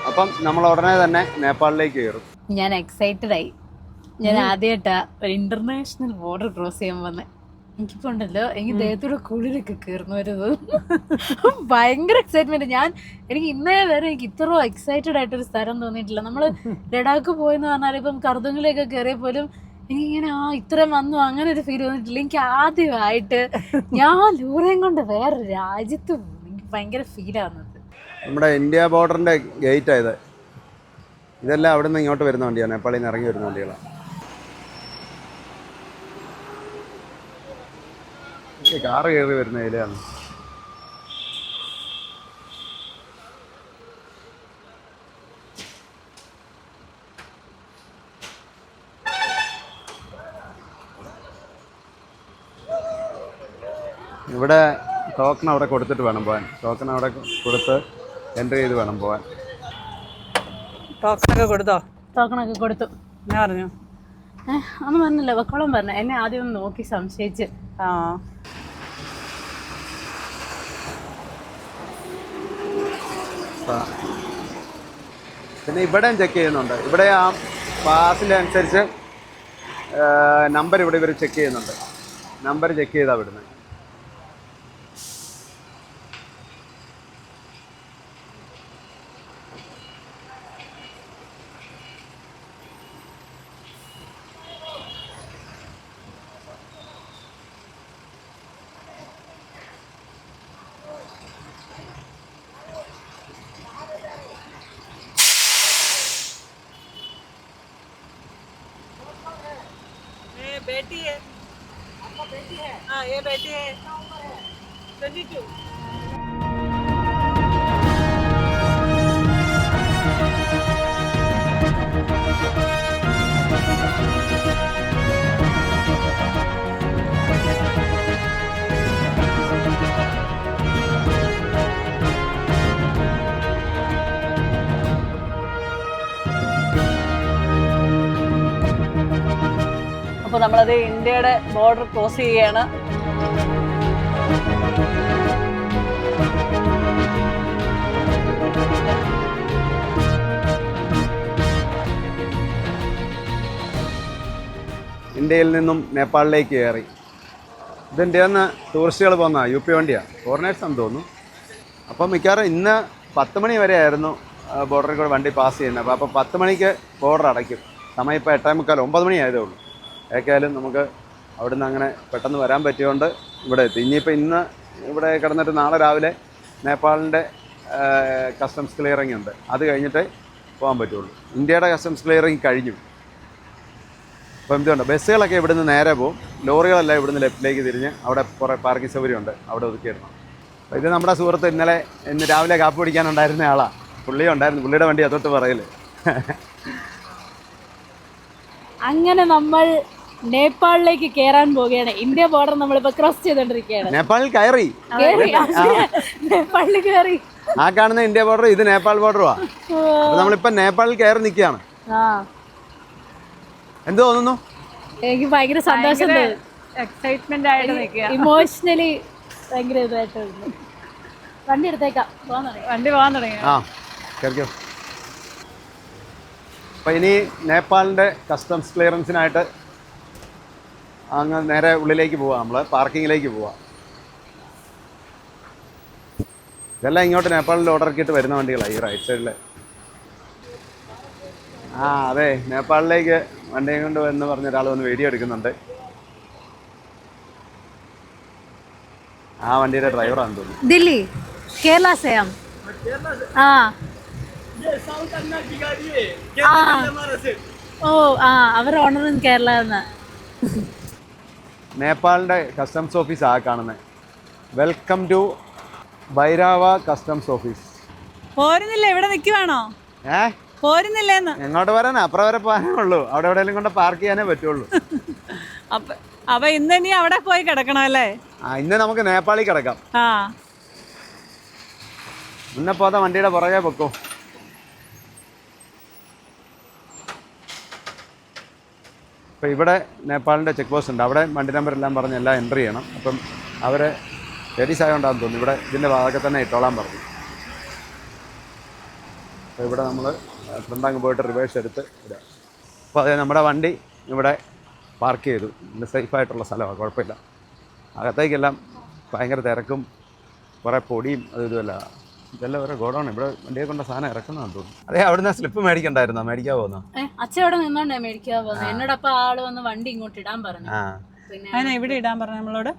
അപ്പം നമ്മൾ ഉടനെ തന്നെ നേപ്പാളിലേക്ക് കയറും. ഞാൻ എക്സൈറ്റഡ് ആയി. ഞാൻ ആദ്യമായിട്ടാ ഒരു ഇന്റർനാഷണൽ ബോർഡർ ക്രോസ് ചെയ്യാൻ വന്നേ. എനിക്കിപ്പോ ഉണ്ടല്ലോ, എനിക്ക് ദേഹത്തൂടെ കുളിരൊക്കെ കയറുന്നു വരുന്നത്. ഭയങ്കര എക്സൈറ്റ്മെന്റ്. എനിക്ക് ഇന്നേ വരെ എനിക്ക് ഇത്ര എക്സൈറ്റഡ് ആയിട്ടൊരു സ്ഥലം തോന്നിയിട്ടില്ല. നമ്മള് ലഡാക്ക് പോയെന്ന് പറഞ്ഞാൽ ഇപ്പം കർദുങ്ങിലേക്ക് കയറിയ പോലും എനിക്കിങ്ങനെ ഇത്രയും വന്നു അങ്ങനെ ഒരു ഫീൽ തോന്നിയിട്ടില്ല. എനിക്ക് ആദ്യമായിട്ട് ഞാൻ ലൂറയും കൊണ്ട് വേറെ രാജ്യത്ത് പോകും. എനിക്ക് ഭയങ്കര ഫീലാവുന്നത്. നമ്മുടെ ഇന്ത്യ ബോർഡറിന്റെ ഗേറ്റ് ആയത്. ഇതെല്ലാം അവിടെ നിന്ന് ഇങ്ങോട്ട് വരുന്ന വണ്ടിയാണ്, നേപ്പാളിൽ നിന്ന് ഇറങ്ങി വരുന്ന വണ്ടികളാണ്. കാറ് കയറി വരുന്ന ഇതിലാണ്. ഇവിടെ ടോക്കൺ അവിടെ കൊടുത്തിട്ട് വേണം പോകാൻ. ടോക്കൺ അവിടെ കൊടുത്ത് എൻട്രി ചെയ്ത് വേണം പോകാൻ. ടോക്കണൊക്കെ കൊടുത്തോ? ടോക്കണൊക്കെ കൊടുത്തു. ഞാൻ പറഞ്ഞു അന്ന് പറഞ്ഞില്ല, വെക്കോളം പറഞ്ഞു. എന്നെ ആദ്യം ഒന്ന് നോക്കി സംശയിച്ച്. പിന്നെ ഇവിടെയും ചെക്ക് ചെയ്യുന്നുണ്ട്. ഇവിടെ ആ പാസിൻ്റെ അനുസരിച്ച് നമ്പർ ഇവിടെ ഇവർ ചെക്ക് ചെയ്യുന്നുണ്ട്. നമ്പർ ചെക്ക് ചെയ്താൽ വിടുന്നത്. बेटी है। हाँ ये बेटी है 22। അപ്പോൾ നമ്മളത് ഇന്ത്യയുടെ ബോർഡർ ക്രോസ് ചെയ്യുകയാണ്. ഇന്ത്യയിൽ നിന്നും നേപ്പാളിലേക്ക് കയറി. ഇത് ഇന്ത്യയിൽ നിന്ന് ടൂറിസ്റ്റുകൾ പോകുന്ന UP വണ്ടിയാണ്, ഫോറിനേഴ്സാണെന്ന് തോന്നുന്നു. അപ്പം മിക്കവാറും ഇന്ന് 10 മണി വരെ ആയിരുന്നു ബോർഡറിൽ കൂടെ വണ്ടി പാസ് ചെയ്യുന്നത്. അപ്പോൾ 10 മണിക്ക് ബോർഡർ അടയ്ക്കും. സമയം ഇപ്പോൾ 8:45 9 മണി ആയതേ ഉള്ളൂ. ഏക്കായാലും നമുക്ക് അവിടെ നിന്ന് അങ്ങനെ പെട്ടെന്ന് വരാൻ പറ്റിയതുകൊണ്ട് ഇവിടെ എത്തി. ഇനിയിപ്പോൾ ഇന്ന് ഇവിടെ കിടന്നിട്ട് നാളെ രാവിലെ നേപ്പാളിൻ്റെ കസ്റ്റംസ് ക്ലിയറിംഗ് ഉണ്ട്, അത് കഴിഞ്ഞിട്ടേ പോകാൻ പറ്റുള്ളൂ. ഇന്ത്യയുടെ കസ്റ്റംസ് ക്ലിയറിംഗ് കഴിഞ്ഞു. അപ്പോൾ എന്തുകൊണ്ട് ബസ്സുകളൊക്കെ ഇവിടുന്ന് നേരെ പോകും, ലോറികളെല്ലാം ഇവിടുന്ന് ലെഫ്റ്റിലേക്ക് തിരിഞ്ഞ് അവിടെ കുറേ പാർക്കിംഗ് സൗകര്യമുണ്ട്, അവിടെ ഒതുക്കിയിടണം. അപ്പോൾ ഇത് നമ്മുടെ സുഹൃത്ത് ഇന്ന് രാവിലെ കാപ്പി പിടിക്കാനുണ്ടായിരുന്ന ആളാണ്. പുള്ളി ഉണ്ടായിരുന്നു, പുള്ളിയുടെ വണ്ടി അതൊട്ട് പറയല്. അങ്ങനെ നമ്മൾ നേപ്പാളിലേക്ക് കയറാൻ പോവുകയാണ്. ഇന്ത്യ ബോർഡർ നമ്മളിപ്പോ ക്രോസ് ചെയ്തോണ്ടിരിക്കുകയാണ്. നേപ്പാളിൽ കയറി, നേപ്പാളിൽ കയറി. ആ കാണുന്ന ഇന്ത്യ ബോർഡർ, ഇത് നേപ്പാൾ ബോർഡറുവാ. അപ്പോൾ നമ്മളിപ്പോൾ നേപ്പാളിൽ കയറി നിൽക്കുകയാണ്. എന്ത് തോന്നുന്നു? എനിക്ക് ഭയങ്കര സന്തോഷം, എക്സൈറ്റ്മെന്റ് ആയിട്ട് നിൽക്കുക. ഇമോഷണലി ഭയങ്കര ഇതായിട്ട്. വണ്ടി എടുത്തേക്കാം, വണ്ടി പോകാൻ തുടങ്ങി. ആ കേൾക്കോ. അപ്പോൾ ഇനി നേപ്പാളിൻ്റെ കസ്റ്റംസ് ക്ലിയറൻസിനായിട്ട് അങ്ങ് നേരെ ഉള്ളിലേക്ക് പോവാം, നമ്മൾ പാർക്കിങ്ങിലേക്ക് പോവാം. ഇതെല്ലാം ഇങ്ങോട്ട് നേപ്പാളിൽ ഓർഡർ ആക്കിയിട്ട് വരുന്ന വണ്ടികളാണ് ഈ റൈറ്റ് സൈഡിൽ. ആ അതെ, നേപ്പാളിലേക്ക് വണ്ടിയും കൊണ്ട് വന്ന് പറഞ്ഞ ഒരാൾ വന്ന് വീഡിയോ എടുക്കുന്നുണ്ട്. ആ വണ്ടിയുടെ ഡ്രൈവറാണെന്ന് തോന്നുന്നു. ദില്ലി കേരള से हम ഓ അവർ ഓണറും കേരള. നേപ്പാളിൻ്റെ കസ്റ്റംസ് ഓഫീസ് ആ കാണുന്നത്. Welcome to Bhairahawa customs office. പോരുന്നില്ല, ഇവിടെ നിൽക്കുവാണോ? പോരുന്നില്ലേന്ന്? എങ്ങോട്ട് വരാനാ? അപ്പുറം വരെ പോകാനേ ഉള്ളൂ. അവിടെ എവിടെയെങ്കിലും കൊണ്ട് പാർക്ക് ചെയ്യാനേ പറ്റുള്ളൂ. അപ്പൊ ഇന്ന് ഇനി അവിടെ പോയി കിടക്കണം അല്ലേ? ഇന്ന് നമുക്ക് നേപ്പാളിൽ കിടക്കാം. മുന്നേ പോകാതെ വണ്ടിയുടെ പുറകെ പൊക്കോ. അപ്പോൾ ഇവിടെ നേപ്പാളിൻ്റെ ചെക്ക് പോസ്റ്റ് ഉണ്ട്. അവിടെ വണ്ടി നമ്പർ എല്ലാം പറഞ്ഞ് എല്ലാം എൻട്രി ചെയ്യണം. അപ്പം അവർ ലേഡീസ് ആയതുകൊണ്ടാണെന്ന് തോന്നുന്നു ഇവിടെ ഇതിൻ്റെ ഭാഗത്ത് തന്നെ ഇട്ടോളാൻ പറഞ്ഞു. അപ്പോൾ ഇവിടെ നമ്മൾ ഫ്രണ്ടങ്ങ് പോയിട്ട് റിവേഴ്സ് എടുത്ത് ഇടാം. അപ്പോൾ അതെ, നമ്മുടെ വണ്ടി ഇവിടെ പാർക്ക് ചെയ്തു. ഇന്ന് സേഫായിട്ടുള്ള സ്ഥലമാണ്, കുഴപ്പമില്ല. അകത്തേക്കെല്ലാം ഭയങ്കര തിരക്കും കുറേ പൊടിയും അത് ഇതുമല്ല. ഇതെല്ലാം ഓരോ ഗോഡൗൺ. ഇവിടെ വണ്ടിയെ കൊണ്ട് സാധനം ഇറക്കുന്നതാണെന്ന് തോന്നുന്നു. അതെ, അവിടുന്ന് സ്ലിപ്പ് മേടിക്കണ്ടായിരുന്നോ? മേടിക്കാൻ പോകുന്ന അച്ഛൻ അവിടെ നിന്നോണ്ടേ മേടിക്കാൻ പോകുന്നത്. എന്നോടൊപ്പം ആള് വന്ന് വണ്ടി ഇങ്ങോട്ട് ഇടാൻ പറഞ്ഞു. പിന്നെ ഇവിടെ ഇടാൻ പറഞ്ഞു നമ്മളോട്.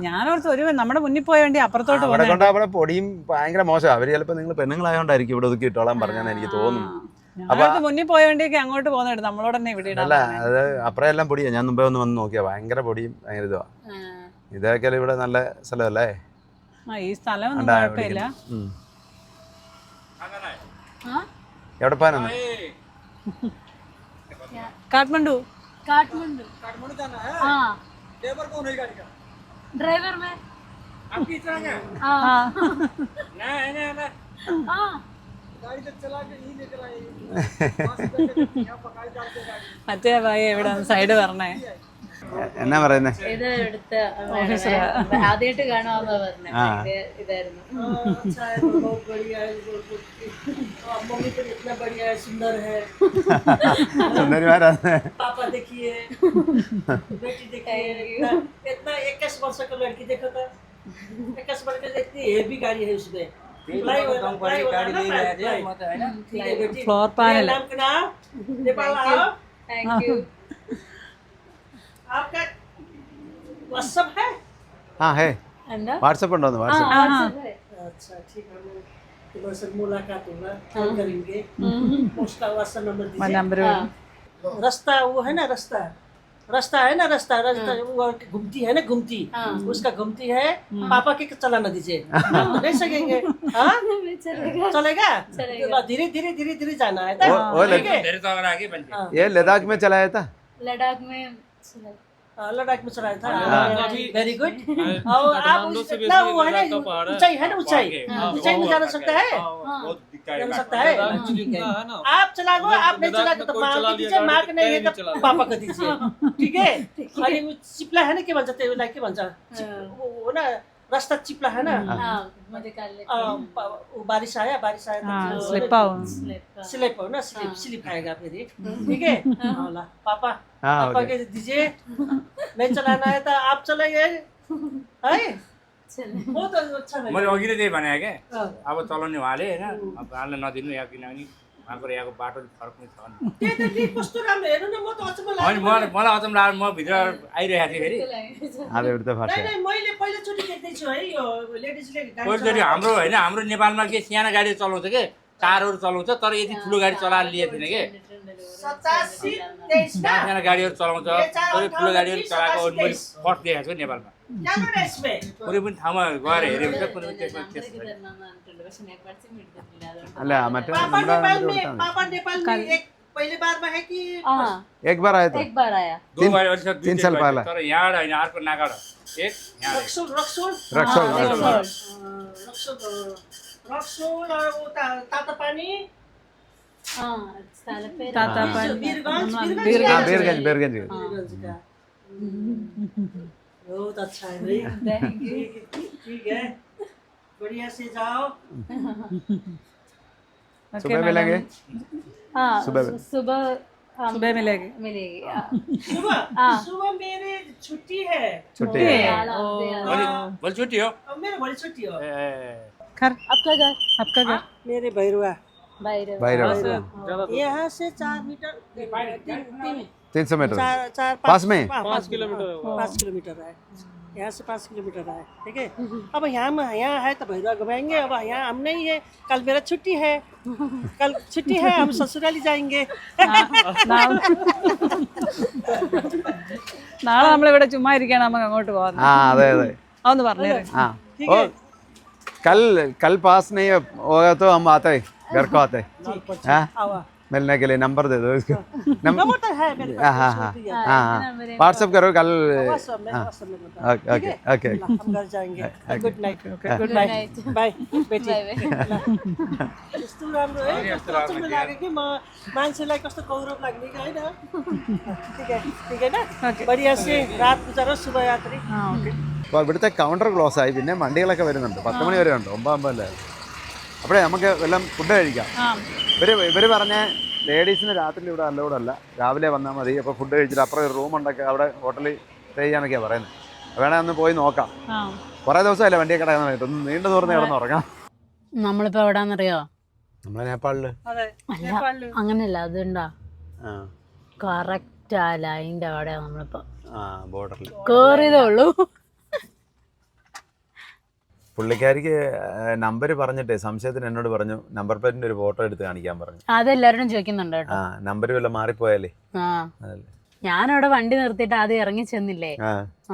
ഞാനോർത്ത് നമ്മുടെ മുന്നിൽ പോയ വേണ്ടി അപ്പുറത്തോട്ട് അവിടെ കൊണ്ട് അവിടെ പൊടിയും ഭയങ്കര മോശം. അവര് ചിലപ്പോൾ നിങ്ങൾ പെണ്ണുങ്ങളായോണ്ടായിരിക്കും ഇവിടെ ഒതുക്കി ഇട്ടോളാൻ പറഞ്ഞാന്ന് എനിക്ക് തോന്നുന്നു. മുന്നിൽ പോയ വേണ്ടിയൊക്കെ അങ്ങോട്ട് പോകുന്നുണ്ട്, നമ്മളോട് തന്നെ ഇവിടെ അല്ല, അത് അപ്പുറം എല്ലാം പൊടിയാ. ഞാൻ മുമ്പേ ഒന്ന് വന്ന് നോക്കിയാ ഭയങ്കര പൊടിയും ഭയങ്കര ഇതുവാ. ഇതൊക്കെ ഇവിടെ നല്ല സ്ഥലമല്ലേ? ഈ സ്ഥലം കുഴപ്പമില്ല. എവിടെ പോകാനാണ്? काठमांडू जाना है। हाँ ड्राइवर कौन है गाड़ी का? ड्राइवर में आपकी तरह है। हाँ ना हाँ गाड़ी तो चला के ही लेकर आए। മറ്റേ ഭായി എവിടെ സൈഡ് പറഞ്ഞേ? എന്നാ പറയുന്നേ? ഇത് എടുത്ത് ആദ്യമായിട്ട് കാണാമെന്നാ പറഞ്ഞേ. ഇതായിരുന്നു. സുന്ദരിമാരാണ്. पापा देखिए, बेटी देखिए, इतना 21 वर्ष का लड़की देखो तो 21 वर्ष का इतनी हेवी गाड़ी है उसमें। Floor panel. नेपाल आओ। Thank you. आपका व्हाट्सएप है? हाँ है। എന്താ? व्हाट्सएप ഉണ്ടോ? व्हाट्सएप अच्छा ठीक है, तुम्हारे से मुलाकात होगा, कॉल करेंगे। उसका व्हाट्सएप नंबर दीजिए। നമ്പർ रास्ता वो है ना, रास्ता रास्ता है ना, रास्ता रास्ता वो घूमती है ना, घूमती, उसका घूमती है, पापा के चलाना दीजिए, हम तो नहीं सकेंगे। हाँ चलेगा, धीरे धीरे धीरे धीरे जाना है, ठीक है? ये लद्दाख में चलाया था। लद्दाख में लद्दाख में चलाया था। Very good. और आप इतना वो है ना, ऊंचाई है ना, ऊंचाई में जाना सकता है, जा सकता है। आप चला गो, आप नहीं चला तो माँ को दीजिए, माँ को नहीं है तो पापा को दीजिए, ठीक है? अनि चिप्ला है ना, के भन्छ त्यसलाई, के भन्छ वो ना, रास्ता चिप्ला है ना, बारिश आया स्लिप हो ना, स्लिप आएगा फिर, ठीक है? होला पापा के दीजिए, नहीं चलाना है तो आप चलेंगे है, वो तो अच्छा नहीं। मैले अघि नै त्यही भने क्या, अब चलाउने उहाँले होइन, अब उहाँले नदिनु या किनभने उहाँको यहाँको बाटो फरक नै छ नि। त्यही कस्तो राम्रो, हेर्नु न, म त अचम्म लाग्यो। होइन मलाई अचम्म लाग्यो, म भित्र आइरहेको थिएँ फेरि। नहीं, मैले पहिलोचोटि देख्दैछु है यो लेडिजले गाडी पहिलोचोटि हाम्रो होइन, हाम्रो नेपालमा के सानो गाडी चलाउँछ के, कारहरू चलाउँछ, तर यति ठुलो गाडी चलाएर लिएको थिएन कि। 87 23 मा सानो गाडीहरू चलाउँछ, तर ठुलो गाडीहरू चलाएको मैले फर्स्ट देखेको छु नेपालमा। क्यामेरा यसमै कुनै पनि ठाउँमा गएर हेऱ्यो भने कुनै पनि त्यसमा त्यस्तो अल्ल मटे पापा नेपाल में एक पहले बार में है कि एक बार आया था, एक बार आया, 3 साल पहले। तर यहाँबाट होइन, अर्को नागाबाट एक यहाँ रक्सोल और वो तातापानी, बीरगंज का बहुत अच्छा है भाई, ठीक है, बढ़िया से जाओ। सुबह मिलेंगे। हाँ सुबह मिलेगी। सुबह मेरे छुट्टी है, भोलि छुट्टी हो, मेरे भोलि छुट्टी हो। आपका घर मेरे भैरवा यहाँ से 4 मीटर 300 मीटर 4 पास में 5 किलोमीटर है, यहाँ से 5 किलोमीटर है, ठीक है? अब यहाँ है तो भैरवा घुमाएंगे। अब यहाँ हम नहीं है, कल मेरा छुट्टी है, हम ससुराली जाएंगे। നാളെ നമ്മളിവിടെ ചുമ്മാ ഇരിക്കുകയാണ്, നമുക്ക് അങ്ങോട്ട് പോകാം. अरे അതൊന്ന് പറഞ്ഞേരെ. कल पास नहीं होगा तो हम आते हैं, घर को आते हैं, मिलने के लिए। नंबर दे दो इसको। नंबर तो है मेरे पास, हाँ व्हाट्सएप करो कल। ओके हम घर जाएंगे। गुड नाइट बाय बेटी। यस्तो राम्रो है, कस्तो अचम्म लाग्यो कि मान्छेलाई कस्तो गौरव लाग्ने कि होइन? ठीक है ना, बढ़िया से रात गुजारो, शुभ यात्री। അപ്പോൾ ഇവിടുത്തെ കൗണ്ടർ ക്ലോസ് ആയി, പിന്നെ വണ്ടികളൊക്കെ വരുന്നുണ്ട്, 10 മണി വരെ ഉണ്ട്, 9 അപ്പോഴേ നമുക്ക് വല്ലതും ഫുഡ് കഴിക്കാം. ഇവർ പറഞ്ഞ ലേഡീസിന് രാത്രി ഇവിടെ അലൗഡ് അല്ല, രാവിലെ വന്നാൽ മതി. അപ്പോൾ ഫുഡ് കഴിച്ചിട്ട് അപ്പുറം ഒരു റൂം ഉണ്ടൊക്കെ അവിടെ ഹോട്ടലിൽ സ്റ്റേ ചെയ്യാനൊക്കെയാണ് പറയുന്നത്. വേണേ ഒന്ന് പോയി നോക്കാം. കുറേ ദിവസമല്ലേ വണ്ടിയൊക്കെ കിടക്കുന്ന, ഒന്ന് നീണ്ടു തോർന്ന് കിടന്ന് ഉറങ്ങാം. നമ്മളിപ്പോ എവിടാന്നറിയോ? നമ്മളെ നേപ്പാളില്. അങ്ങനെയല്ല, അതുണ്ടാ കറക്റ്റ് ആ ലൈൻ്റെ അവിടെ നമ്മളിപ്പോ ബോർഡറിൽ കേറിയതേ ഉള്ളൂ. പുള്ളിക്കാരിക്ക് നമ്പർ പറഞ്ഞിട്ടേ സംശയത്തിന് എന്നോട് പറഞ്ഞു, നമ്പർ പ്ലേറ്റിന്റെ ഒരു ഫോട്ടോ എടുത്ത് കാണിക്കാൻ പറഞ്ഞു. അതെല്ലാവരും ചോദിക്കുന്നുണ്ട് കേട്ടോ. നമ്പർ വല്ല മാറിപ്പോയാലേ. ഞാനവിടെ വണ്ടി നിർത്തിയിട്ട് ആദ്യം ഇറങ്ങി ചെന്നില്ലേ,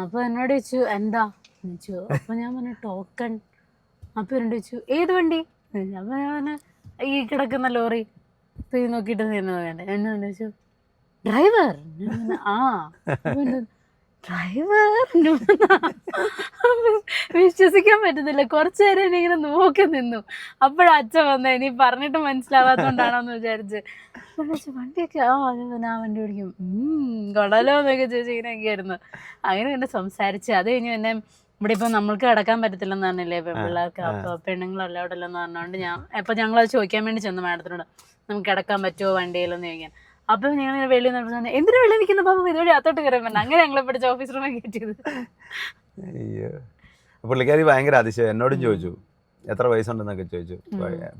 അപ്പൊ എന്നോട് ചോദിച്ചു എന്താ ചോദിച്ചു. അപ്പൊ ഞാൻ പറഞ്ഞു ടോക്കൺ. അപ്പൊ എന്നോട് ചോദിച്ചു ഏത് വണ്ടി? അപ്പൊ ഞാൻ ഈ കിടക്കുന്ന ലോറി നോക്കിയിട്ട് നിന്നത് വേണ്ട. എന്നോട് ചോദിച്ചു ഡ്രൈവർ. ആ ഡ്രൈവർ വിശ്വസിക്കാൻ പറ്റുന്നില്ല. കുറച്ചു നേരം എന്നെ ഇങ്ങനെ നോക്കി നിന്നു. അപ്പോഴച്ഛൻ വന്ന ഇനി പറഞ്ഞിട്ട് മനസ്സിലാവാത്തോണ്ടാണോന്ന് വിചാരിച്ച് വണ്ടിയൊക്കെ ആ വണ്ടി ഓടിക്കും കൊള്ളാലോ എന്നൊക്കെ ചോദിച്ചു ഇങ്ങനെ ഒക്കെയായിരുന്നു. അങ്ങനെ പിന്നെ സംസാരിച്ച് അത് കഴിഞ്ഞ് പിന്നെ ഇവിടെ ഇപ്പം നമ്മൾക്ക് കിടക്കാൻ പറ്റത്തില്ലെന്ന് പറഞ്ഞില്ലേ പിള്ളേർക്ക്. അപ്പോൾ പെണ്ണുങ്ങളല്ല അവിടെ ഇല്ലെന്ന് പറഞ്ഞുകൊണ്ട് അപ്പോൾ ഞങ്ങളത് ചോദിക്കാൻ വേണ്ടി ചെന്നു മാഡത്തിനോട്, നമുക്ക് കിടക്കാൻ പറ്റുമോ വണ്ടിയിലെന്ന് ചോദിക്കാൻ. അപ്പം ഞങ്ങൾ വെളിയിൽ നിന്ന് എന്തിനു വെളിയിൽ നിൽക്കുന്ന പാപ്പ ഇതുവഴി അത്തോട്ട് കയറാൻ പറ്റും. അങ്ങനെ ഞങ്ങളെ പഠിച്ച ഓഫീസ് റൂമെ കയറ്റിയത്. അയ്യോ, പുള്ളിക്കാരി ഭയങ്കര അതിശയം. എന്നോടും ചോദിച്ചു എത്ര വയസ്സുണ്ടെന്നൊക്കെ ചോദിച്ചു,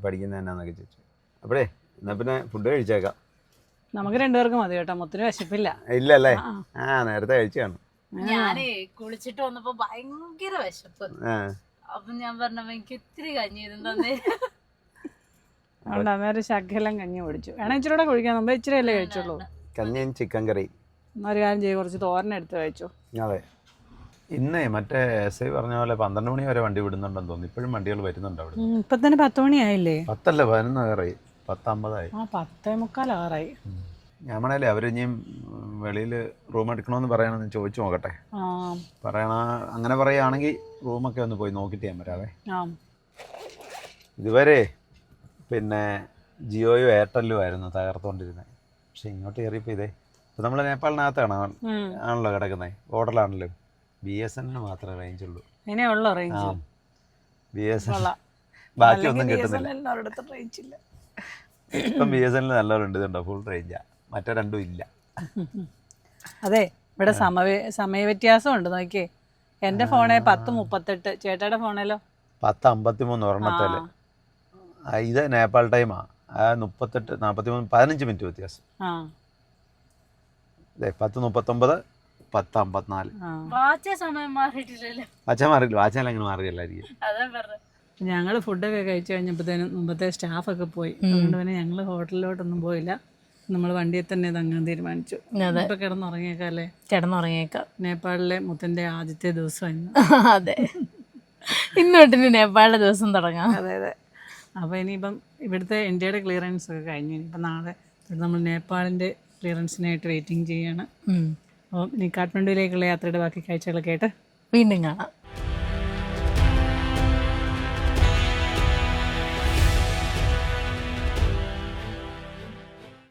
പഠിക്കുന്ന എന്നാന്നൊക്കെ ചോദിച്ചു. അപ്പോഴേ എന്നാ പിന്നെ ഫുഡ് കഴിച്ചേക്കാം. നമുക്ക് രണ്ടുപേർക്കും മതി കേട്ടോ, മുത്തിന് വിശപ്പില്ല. ഇല്ലല്ലേ? നേരത്തെ കഴിച്ചാണ്. ഞാനേ കുളിച്ചിട്ട് വന്നപ്പോ ഭയങ്കര വിശപ്പ്. അപ്പൊ ഞാൻ പറഞ്ഞപ്പോ എനിക്ക് ഇത്തിരി കഞ്ഞി തന്നെ. അതുകൊണ്ട് അന്നേരം ശകലം കഞ്ഞി കുടിച്ചു. വേണം ഇച്ചിരി കൂടെ കുഴിക്കാൻ, നമ്മൾ ഇച്ചിരി അല്ലേ കഴിച്ചുള്ളൂ. കഞ്ഞിയും ചിക്കൻ കറിയും. ഒരു കാര്യം ചെയ്യും, കുറച്ച് തോരൻ എടുത്ത് കഴിച്ചോ. അതെ, ഇന്നേ മറ്റേ എസ് ഐ പറഞ്ഞ പോലെ 12 മണി വരെ വണ്ടി വിടുന്നുണ്ടെന്ന് തോന്നുന്നു. ഇപ്പോഴും വണ്ടികൾ വരുന്നുണ്ട് അവിടെ. ഇപ്പം തന്നെ 10 മണിയായില്ലേ? 10 അല്ല 11 കയറി, 10:50 ആ 10:45 ഞാൻ വേണേലേ അവരിഞ്ഞും വെളിയിൽ റൂം എടുക്കണമെന്ന് പറയണമെന്ന് ചോദിച്ചു നോക്കട്ടെ. അങ്ങനെ പറയുകയാണെങ്കിൽ റൂമൊക്കെ ഒന്ന് പോയി നോക്കിയിട്ട് ഞാൻ വരാവേ. ഇതുവരെ പിന്നെ ജിയോയും എയർടെല്ലും ആയിരുന്നു തകർത്തുകൊണ്ടിരുന്നത്. പക്ഷെ ഇങ്ങോട്ട് കയറിയപ്പോൾ ഇതേ ഇപ്പം നമ്മൾ നേപ്പാളിനകത്താണ് ആണല്ലോ കിടക്കുന്നത്, ബോർഡറിലാണല്ലോ. BSNL മാത്രമേ റേഞ്ച് ഉള്ളൂ. BSNL ബാക്കിയൊന്നും കിട്ടുന്നില്ല. ഇപ്പം BSNL നല്ലവരുണ്ട്, ഇതുണ്ടോ ഫുൾ റേഞ്ചാ. മറ്റേ രണ്ടും ഇല്ല. അതെ, ഇവിടെ സമയ വ്യത്യാസം ഉണ്ട് നോക്കിയേ. എൻ്റെ ഫോണേ 10:38, ചേട്ടായുടെ ഫോണേലോ 10:53 ഒരെണ്ണത്തേല്. ഇത് നേപ്പാൾ ടൈമാ. 38, 43, 15 മിനിറ്റ് വ്യത്യാസം. 10:39, 10:54. വാച്ച മാറിയില്ല, വാച്ചാൽ അങ്ങനെ മാറിയല്ലായിരിക്കും. ഞങ്ങൾ ഫുഡൊക്കെ കഴിച്ചു കഴിഞ്ഞപ്പോഴത്തേനും മുമ്പത്തെ സ്റ്റാഫൊക്കെ പോയി. അതുകൊണ്ട് പിന്നെ ഞങ്ങൾ ഹോട്ടലിലോട്ടൊന്നും പോയില്ല, നമ്മൾ വണ്ടിയിൽ തന്നെ തങ്ങാൻ തീരുമാനിച്ചു. ഇപ്പൊ കിടന്നുറങ്ങിയേക്കല്ലേ? കിടന്നുറങ്ങിയേക്കാം. നേപ്പാളിലെ മുത്തൻ്റെ ആദ്യത്തെ ദിവസം. അതെ, ഇന്ന് തൊട്ടിന് നേപ്പാളിലെ ദിവസം തുടങ്ങാം. അതെ അതെ. അപ്പോൾ ഇനിയിപ്പം ഇവിടുത്തെ ഇന്ത്യയുടെ ക്ലിയറൻസ് ഒക്കെ കഴിഞ്ഞു. ഇനിയിപ്പം നാളെ നമ്മൾ നേപ്പാളിൻ്റെ ക്ലിയറൻസിനായിട്ട് വെയിറ്റിംഗ് ചെയ്യാണ്. അപ്പോൾ ഇനി കാഠ്മണ്ഡുവിലേക്കുള്ള യാത്രയുടെ ബാക്കി കാഴ്ചകളൊക്കെ ആയിട്ട് വീണ്ടും കാണാം.